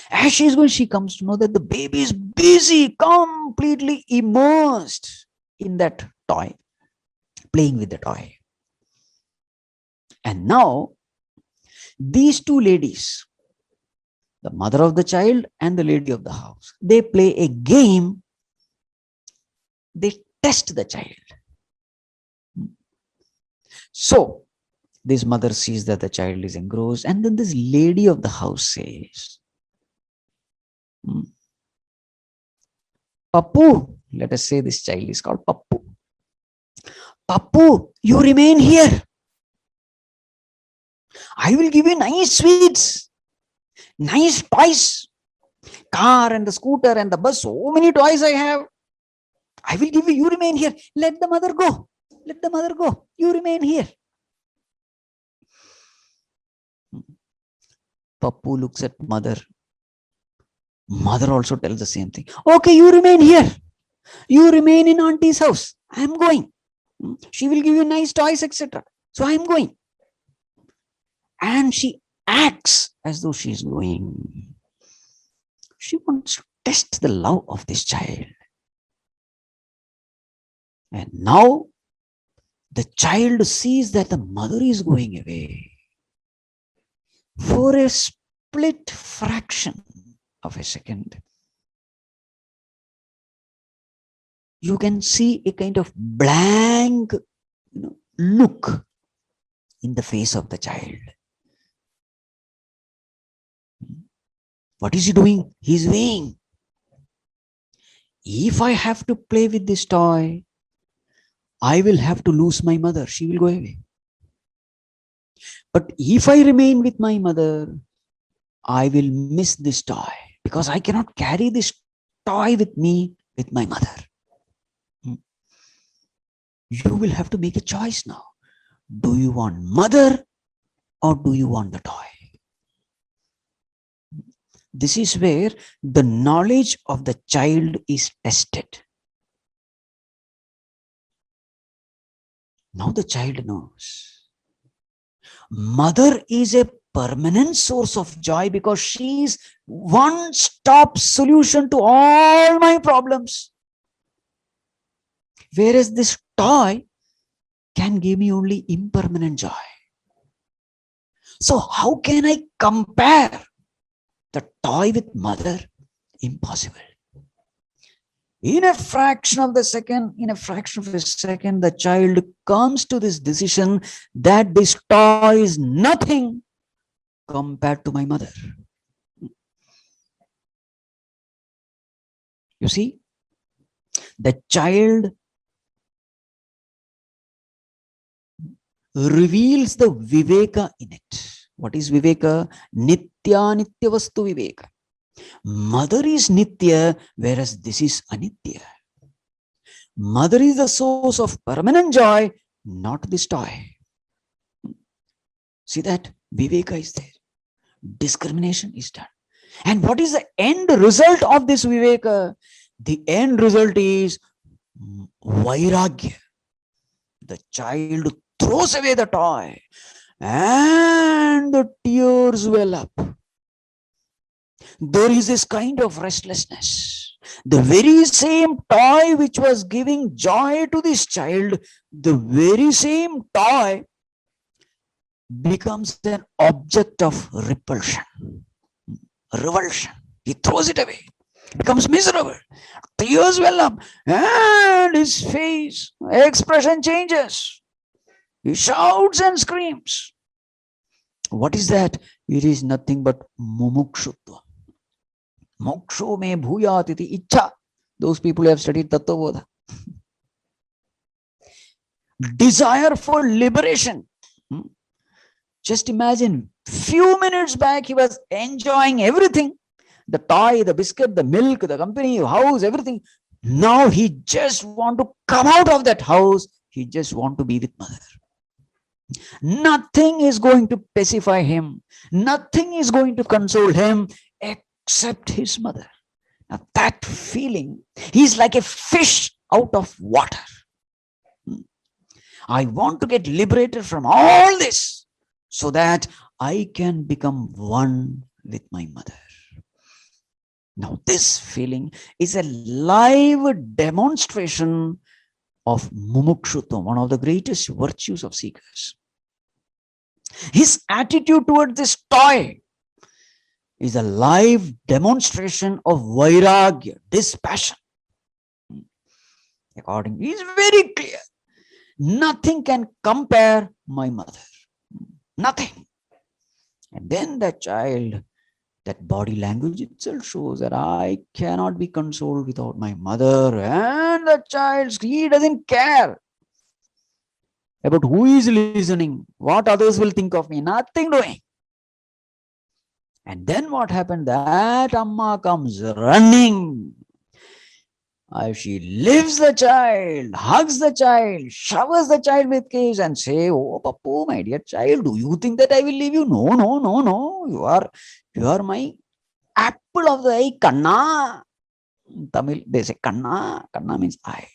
as she is going, she comes to know that the baby is busy, completely immersed in that toy, playing with the toy. And now, these two ladies, the mother of the child and the lady of the house, they play a game. They test the child. So this mother sees that the child is engrossed, and then this lady of the house says, Pappu, let us say this child is called Pappu. Pappu, you remain here. I will give you nice sweets, nice toys, car and the scooter and the bus, so many toys I have. I will give you, you remain here. Let the mother go. Let the mother go. You remain here. Pappu looks at mother. Mother also tells the same thing. Okay, you remain here. You remain in auntie's house. I am going. She will give you nice toys, etc. So I am going. And she acts as though she is going. She wants to test the love of this child. And now the child sees that the mother is going away. For a split fraction of a second, you can see a kind of blank look in the face of the child. What is he doing? He's weighing. If I have to play with this toy, I will have to lose my mother. She will go away. But if I remain with my mother, I will miss this toy because I cannot carry this toy with me with my mother. You will have to make a choice now. Do you want mother or do you want the toy? This is where the knowledge of the child is tested. Now the child knows. Mother is a permanent source of joy because she is one-stop solution to all my problems. Whereas this toy can give me only impermanent joy. So how can I compare the toy with mother? Impossible. In a fraction of a second, the child comes to this decision that this toy is nothing compared to my mother. You see, the child reveals the viveka in it. What is viveka? Nitya nitya vastu viveka. Mother is nitya, whereas this is anitya. Mother is the source of permanent joy, not this toy. See that? Viveka is there. Discrimination is done. And what is the end result of this viveka? The end result is vairagya. The child throws away the toy and the tears well up. There is this kind of restlessness. The very same toy which was giving joy to this child, the very same toy becomes an object of repulsion, revulsion. He throws it away, becomes miserable, tears well up, and his face expression changes. He shouts and screams. What is that? It is nothing but mumukshutva. Moksho me bhuyat iti ichha. Those people who have studied Tattva Bodha. Desire for liberation. Just imagine, few minutes back he was enjoying everything. The toy, the biscuit, the milk, the company, house, everything. Now he just want to come out of that house. He just want to be with mother. Nothing is going to pacify him. Nothing is going to console him except his mother. Now that feeling, he's like a fish out of water. I want to get liberated from all this so that I can become one with my mother. Now this feeling is a live demonstration of mumukshutva, one of the greatest virtues of seekers. His attitude towards this toy is a live demonstration of vairagya, dispassion. According, he is very clear. Nothing can compare my mother. Nothing. And then the child That body language itself shows that I cannot be consoled without my mother. And the child, he doesn't care about who is listening, what others will think of me, nothing doing. And then what happened? That Amma comes running. She lifts the child, hugs the child, showers the child with kisses and say, "Oh, Papu, my dear child, do you think that I will leave you? No, no, no, no. You are my apple of the eye, Kanna." In Tamil, they say Kanna. Kanna means eye.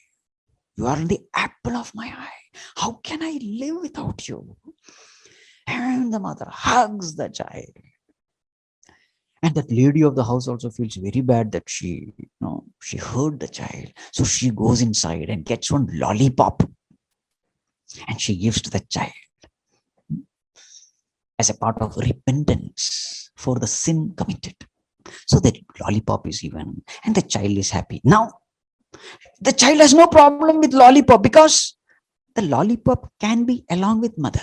You are the apple of my eye. How can I live without you? And the mother hugs the child. And that lady of the house also feels very bad that she hurt the child. So she goes inside and gets one lollipop and she gives to the child as a part of repentance for the sin committed. So that lollipop is given and the child is happy. Now, the child has no problem with lollipop because the lollipop can be along with mother.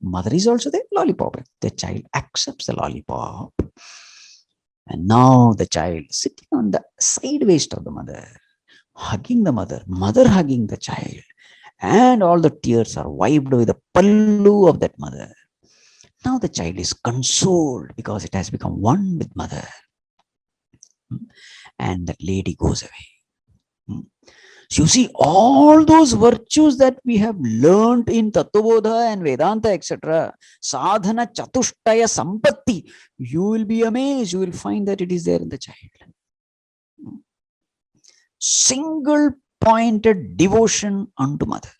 Mother is also the lollipop. The child accepts the lollipop. And now the child sitting on the side waist of the mother, hugging the mother hugging the child, and all the tears are wiped with the pallu of that mother. Now the child is consoled because it has become one with mother. And that lady goes away. So you see, all those virtues that we have learned in Tattvabodha and Vedanta, etc., sadhana chatushtaya sampatti, you will be amazed. You will find that it is there in the child. Single pointed devotion unto mother.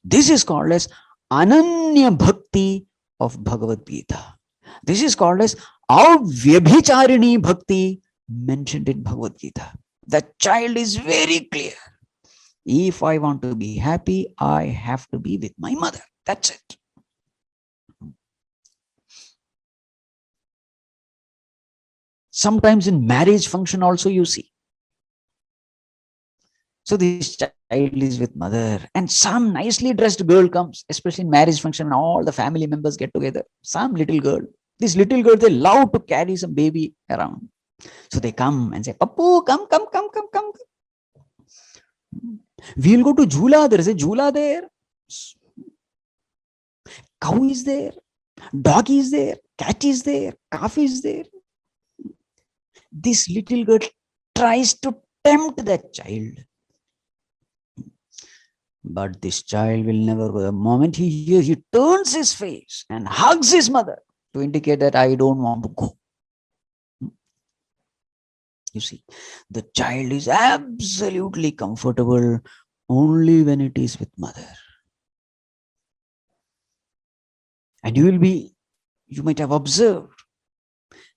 This is called as Ananya Bhakti of Bhagavad Gita. This is called as Avyabhicharini Bhakti mentioned in Bhagavad Gita. The child is very clear. If I want to be happy, I have to be with my mother. That's it. Sometimes in marriage function also you see. So this child is with mother and some nicely dressed girl comes, especially in marriage function, all the family members get together. Some little girl. This little girl, they love to carry some baby around. So they come and say, "Papu, come. We'll go to Jhula. There is a Jhula there. Cow is there. Dog is there. Cat is there. Calf is there." This little girl tries to tempt that child. But this child will never go. The moment he hears, he turns his face and hugs his mother to indicate that I don't want to go. You see, the child is absolutely comfortable only when it is with mother. And you might have observed,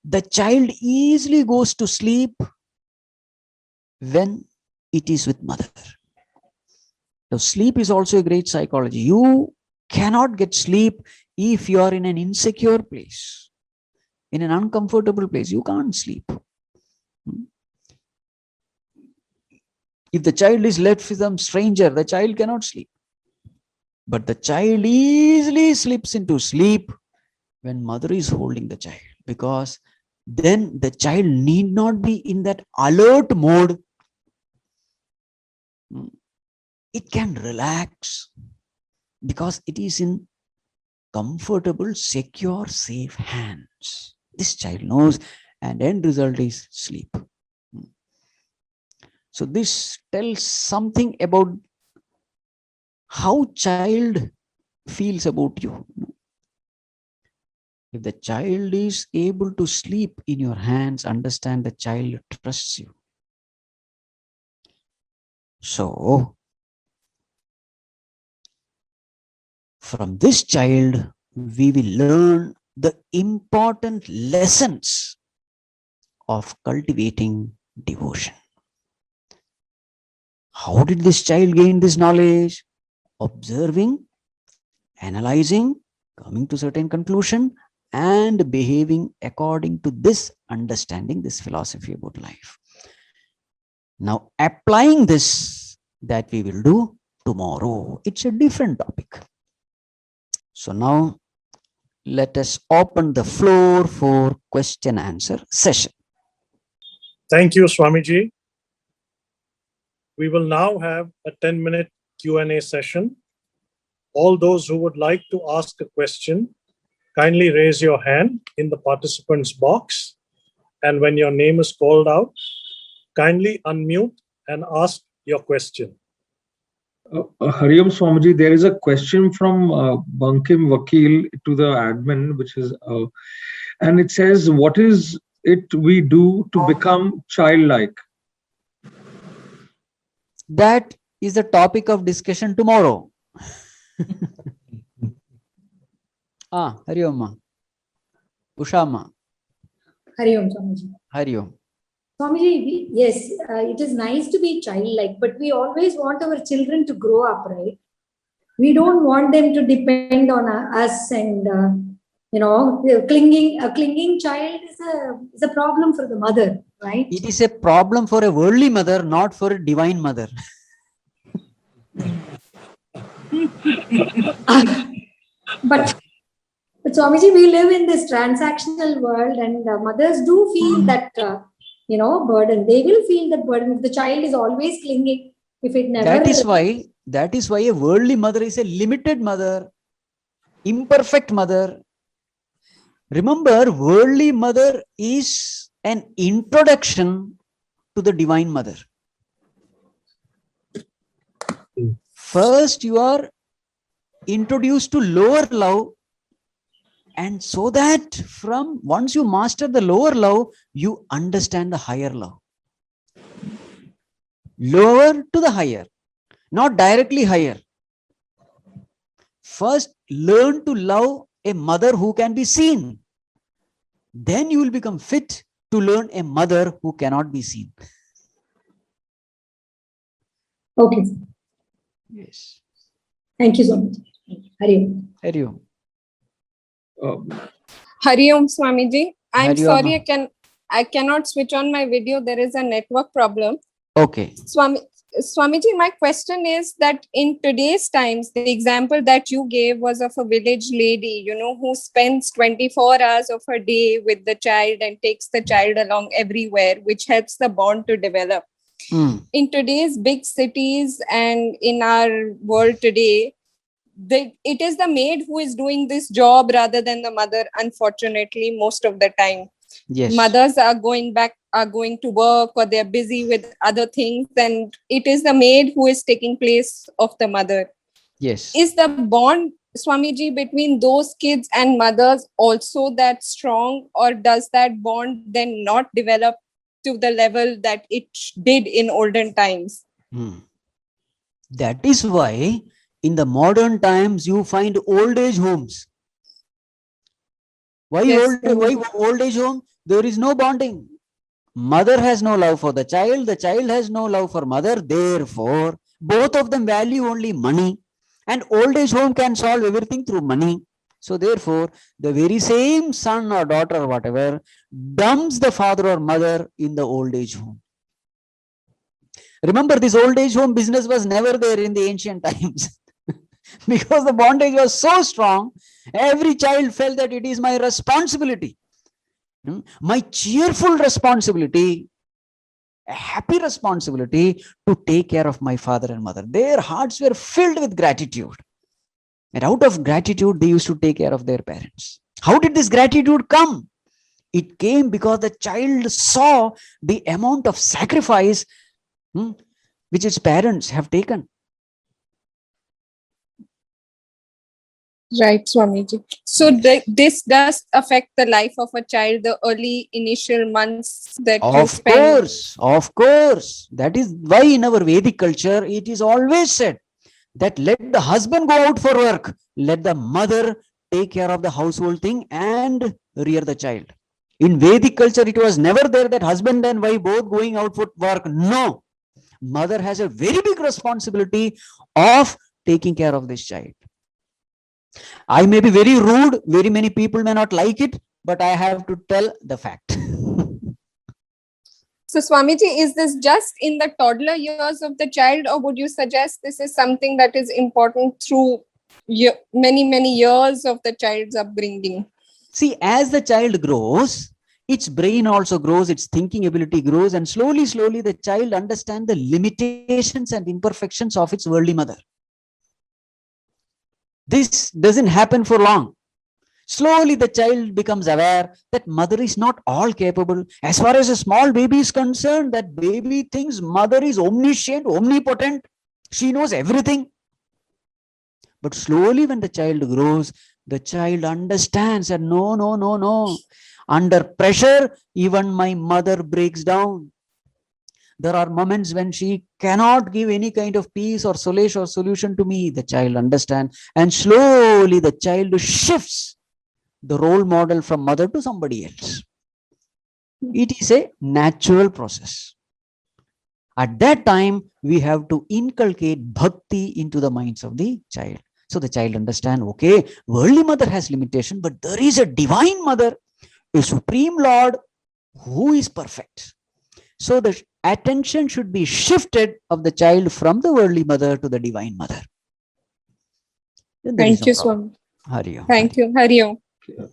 the child easily goes to sleep when it is with mother. So sleep is also a great psychology. You cannot get sleep if you are in an insecure place, in an uncomfortable place. You can't sleep. If the child is left with some stranger, the child cannot sleep. But the child easily slips into sleep when mother is holding the child, because then the child need not be in that alert mode. It can relax because it is in comfortable, secure, safe hands. This child knows, and end result is sleep. So this tells something about how child feels about you. If the child is able to sleep in your hands, understand the child trusts you. So from this child, we will learn the important lessons of cultivating devotion. How did this child gain this knowledge? Observing, analyzing, coming to certain conclusion, and behaving according to this understanding, this philosophy about life. Now, applying this, that we will do tomorrow. It's a different topic. So now, let us open the floor for question answer session. Thank you, Swamiji. We will now have a 10-minute Q&A session. All those who would like to ask a question, kindly raise your hand in the participants box. And when your name is called out, kindly unmute and ask your question. Hari Om Swamiji, there is a question from Bankim Vakil to the admin, which is, and it says, what is it we do to become childlike? That is the topic of discussion tomorrow. Hari Om. Usha Ma. Hari Om, Swamiji. Hari Om. Swamiji, yes, it is nice to be childlike, but we always want our children to grow up, right? We don't want them to depend on us, and a clinging child is a problem for the mother, right? It is a problem for a worldly mother, not for a divine mother. But Swamiji, we live in this transactional world, and mothers do feel that burden. They will feel that burden if the child is always clinging. If it never. That is why a worldly mother is a limited mother, imperfect mother. Remember, worldly mother is an introduction to the divine mother. First, you are introduced to lower love, and so that from once you master the lower love, you understand the higher love. Lower to the higher, not directly higher. First, learn to love a mother who can be seen. Then you will become fit to learn a mother who cannot be seen. Okay. Yes. Thank you so much. Hari Om. Hari Om. Hari Om, Swamiji. I'm Hari Om. sorry, I cannot switch on my video. There is a network problem. Okay. Swamiji, my question is that in today's times, the example that you gave was of a village lady, who spends 24 hours of her day with the child and takes the child along everywhere, which helps the bond to develop. In today's big cities and in our world today, it is the maid who is doing this job rather than the mother, unfortunately, most of the time. Yes. Mothers are going to work, or they're busy with other things, and it is the maid who is taking place of the mother. Yes. Is the bond, Swamiji, between those kids and mothers also that strong, or does that bond then not develop to the level that it did in olden times? That is why in the modern times you find old age homes. Why old age home? There is no bonding. Mother has no love for the child has no love for mother. Therefore, both of them value only money, and old age home can solve everything through money. So therefore, the very same son or daughter or whatever dumps the father or mother in the old age home. Remember, this old age home business was never there in the ancient times. Because the bondage was so strong, every child felt that it is my responsibility, my cheerful responsibility, a happy responsibility to take care of my father and mother. Their hearts were filled with gratitude. And out of gratitude, they used to take care of their parents. How did this gratitude come? It came because the child saw the amount of sacrifice which its parents have taken. Right, Swamiji. So this does affect the life of a child, the early initial months that you spend. Of course. That is why in our Vedic culture, it is always said that let the husband go out for work, let the mother take care of the household thing and rear the child. In Vedic culture, it was never there that husband and wife both going out for work. No. Mother has a very big responsibility of taking care of this child. I may be very rude, very many people may not like it, but I have to tell the fact. So Swamiji, is this just in the toddler years of the child, or would you suggest this is something that is important through many years of the child's upbringing. See, as the child grows, its brain also grows, its thinking ability grows, and slowly, slowly the child understands the limitations and imperfections of its worldly mother. This doesn't happen for long. Slowly the child becomes aware that mother is not all capable. As far as a small baby is concerned, that baby thinks mother is omniscient, omnipotent. She knows everything. But slowly when the child grows, the child understands that no. Under pressure, even my mother breaks down. There are moments when she cannot give any kind of peace or solace or solution to me. The child understands, and slowly the child shifts the role model from mother to somebody else. It is a natural process. At that time, we have to inculcate bhakti into the minds of the child. So the child understands, okay, worldly mother has limitation, but there is a divine mother, a supreme Lord who is perfect. So the attention should be shifted of the child from the worldly mother to the divine mother. Thank you, Swami. Hari Om. Thank you. Hari Om.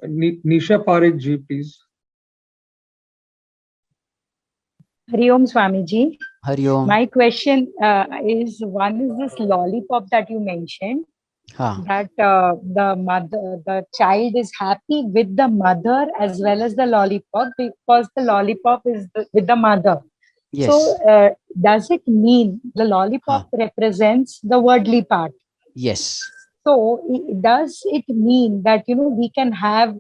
Nisha Parekh ji, please. Hari Om, Swamiji. Hari Om. My question is, one is this lollipop that you mentioned, that the child is happy with the mother as well as the lollipop, because the lollipop is with the mother. Yes. So does it mean the lollipop represents the worldly part? Yes. So does it mean that, we can have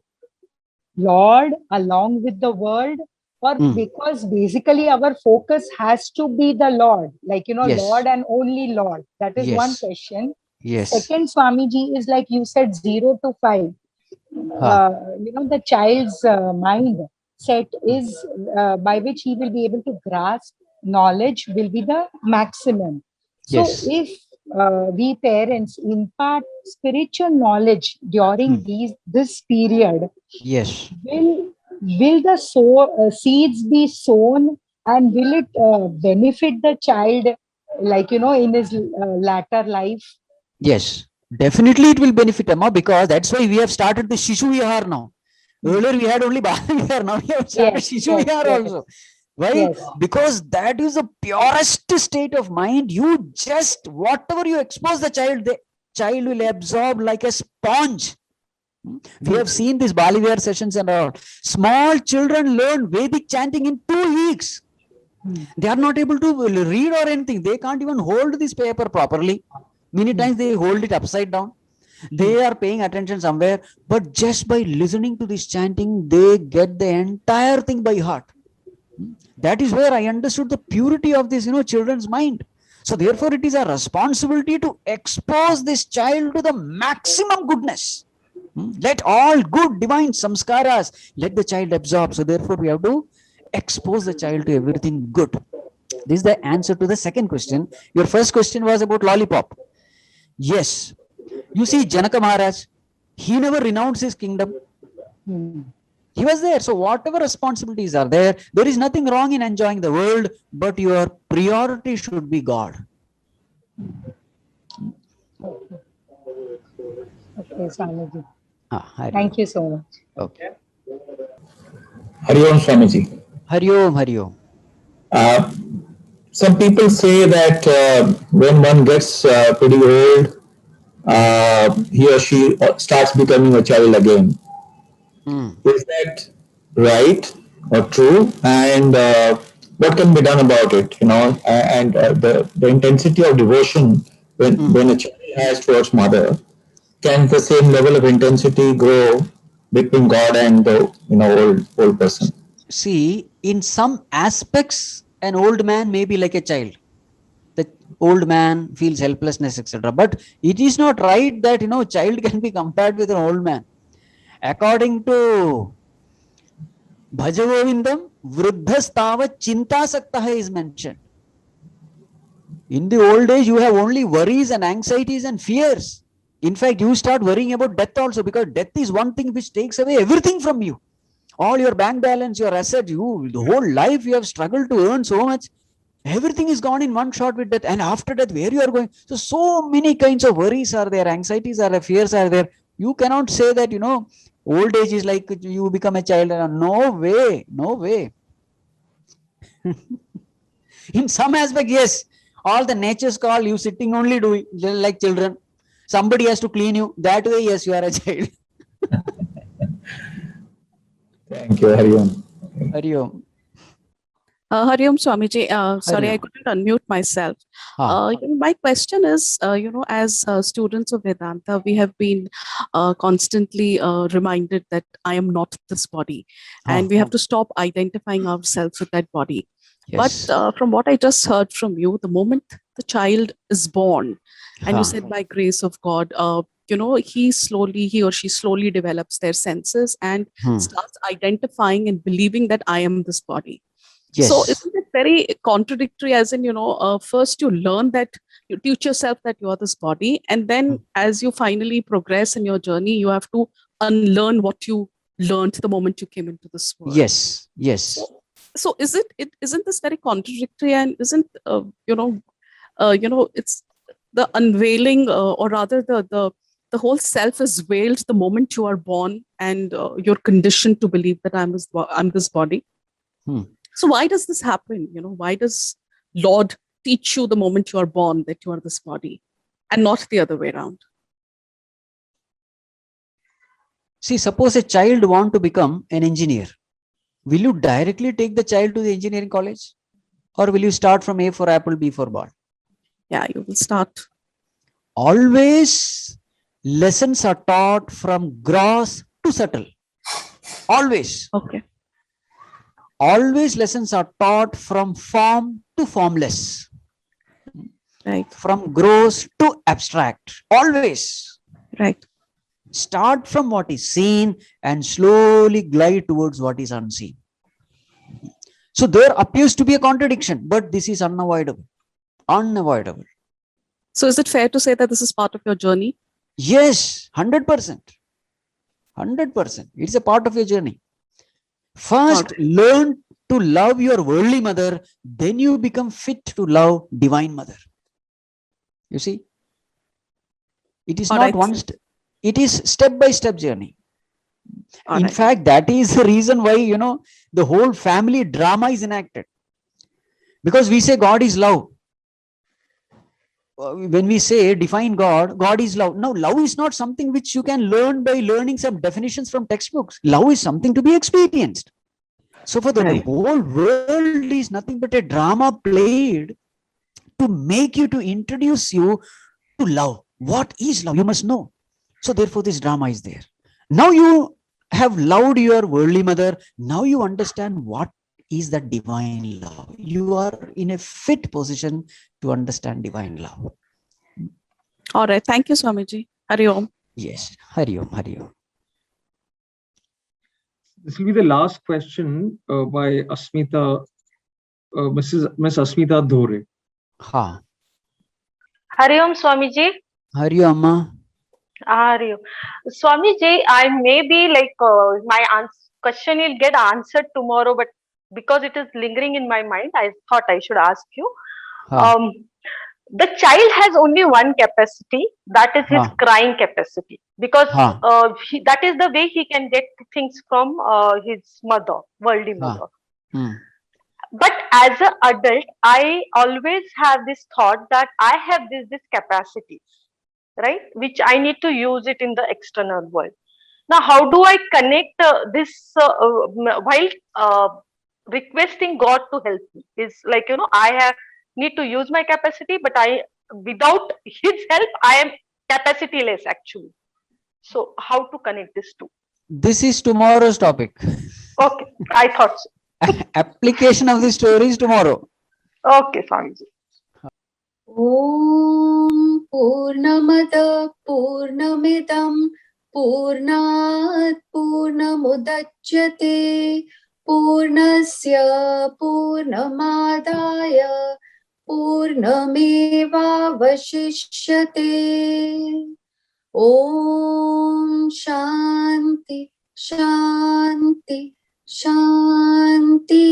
Lord along with the world? Or because basically our focus has to be the Lord, like, Yes. Lord and only Lord. That is one question. Yes. Second, Swamiji, is like you said, 0 to 5. The child's mind set is by which he will be able to grasp knowledge will be the maximum. So Yes. if we parents impart spiritual knowledge during this period, Yes. will the seeds be sown, and will it benefit the child, like, in his latter life? Yes. Definitely it will benefit, Amma, because that's why we have started the Shishu Vihar now. Earlier we had only Bala Vihar, now we have started Shishu Vihar also. Why? Yes. Because that is the purest state of mind. You just, whatever you expose the child will absorb like a sponge. We have seen these Bali Vihar sessions and all. Small children learn Vedic chanting in 2 weeks. They are not able to read or anything. They can't even hold this paper properly. Many times they hold it upside down. They are paying attention somewhere, but just by listening to this chanting, they get the entire thing by heart. That is where I understood the purity of this, children's mind. So therefore, it is a responsibility to expose this child to the maximum goodness. Let all good divine samskaras, let the child absorb. So therefore, we have to expose the child to everything good. This is the answer to the second question. Your first question was about lollipop. Yes. You see, Janaka Maharaj, he never renounced his kingdom. He was there. So whatever responsibilities are there, there is nothing wrong in enjoying the world, but your priority should be God. Okay, Swamiji. Hari Thank you so much. Okay. Hari Om, Swamiji. Hari Om, Hari Om. Some people say that when one gets pretty old, he or she starts becoming a child again. Is that right or true? And what can be done about it? And the intensity of devotion when a child has towards mother, can the same level of intensity grow between God and the old person? See, in some aspects, an old man may be like a child. The old man feels helplessness, etc. But it is not right that child can be compared with an old man. According to Bhajagovindam, Vruddhastava Chinta Saktaha is mentioned. In the old age, you have only worries and anxieties and fears. In fact, you start worrying about death also, because death is one thing which takes away everything from you. All your bank balance, your assets, the whole life you have struggled to earn so much. Everything is gone in one shot with death. And after death, where you are going? So many kinds of worries are there, anxieties are there, fears are there. You cannot say that, old age is like you become a child. No way, no way. In some aspect, yes, all the nature's call, you sitting only doing like children. Somebody has to clean you. That way, yes, you are a child. Thank you, Hariom. Hariom. Hariom Swamiji, sorry, I Hariom. couldn't unmute myself. My question is, as students of Vedanta, we have been constantly reminded that I am not this body, and we have to stop identifying ourselves with that body. Yes. But from what I just heard from you, the moment the child is born, and you said by grace of God, he or she slowly develops their senses and starts identifying and believing that I am this body. Yes. So isn't it very contradictory, as in, first you learn that, you teach yourself that you are this body, and then as you finally progress in your journey, you have to unlearn what you learned the moment you came into this world. Yes, yes. So isn't this very contradictory, and isn't, it's the unveiling, or rather the whole self is veiled the moment you are born, and you're conditioned to believe that I'm this body. So why does this happen? Why does Lord teach you the moment you are born that you are this body, and not the other way around? See, suppose a child want to become an engineer. Will you directly take the child to the engineering college? Or will you start from A for apple, B for ball? Yeah, you will start. Always lessons are taught from gross to subtle. Always. Okay. Always lessons are taught from form to formless. Right. From gross to abstract. Always. Right. Start from what is seen and slowly glide towards what is unseen. So there appears to be a contradiction, but this is unavoidable. Unavoidable. So is it fair to say that this is part of your journey? Yes, 100%. 100%. It's a part of your journey. First, learn to love your worldly mother, then you become fit to love divine mother. You see? It is not one step. It is step-by-step journey. In fact, that is the reason why, the whole family drama is enacted. Because we say God is love. When we say define God, God is love. No, love is not something which you can learn by learning some definitions from textbooks. Love is something to be experienced. So for the whole world is nothing but a drama played to make you, to introduce you to love. What is love? You must know. So therefore this drama is there. Now you have loved your worldly mother. Now you understand what is the divine love. You are in a fit position to understand divine love. All right. Thank you, Swamiji. Hari Om. Yes. Hari Om. Hari Om. This will be the last question by Asmita, Miss Asmita Dhore. Ha. Hari Om, Swamiji. Hari Om, Amma. Hari Om. Swamiji, I may be like, my question will get answered tomorrow, but because it is lingering in my mind, I thought I should ask you. The child has only one capacity, that is his crying capacity, because that is the way he can get things from his mother, worldly mother. But as an adult, I always have this thought that I have this capacity, right, which I need to use it in the external world. Now, how do I connect this while requesting God to help me? Is like, I need to use my capacity, but without his help, I am capacityless actually. So how to connect this two? This is tomorrow's topic. Okay, I thought so. Application of the story is tomorrow. Okay, Swamiji. Om Purnamada Purnamidam Purnat Purnamudachyate Purnasya Purnamadaya Purnameva Vashishyate. Om Shanti Shanti Shanti.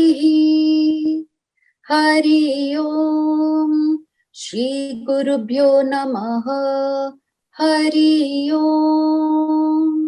Hari Om. Shri Gurubhyo Namaha. Hari Om.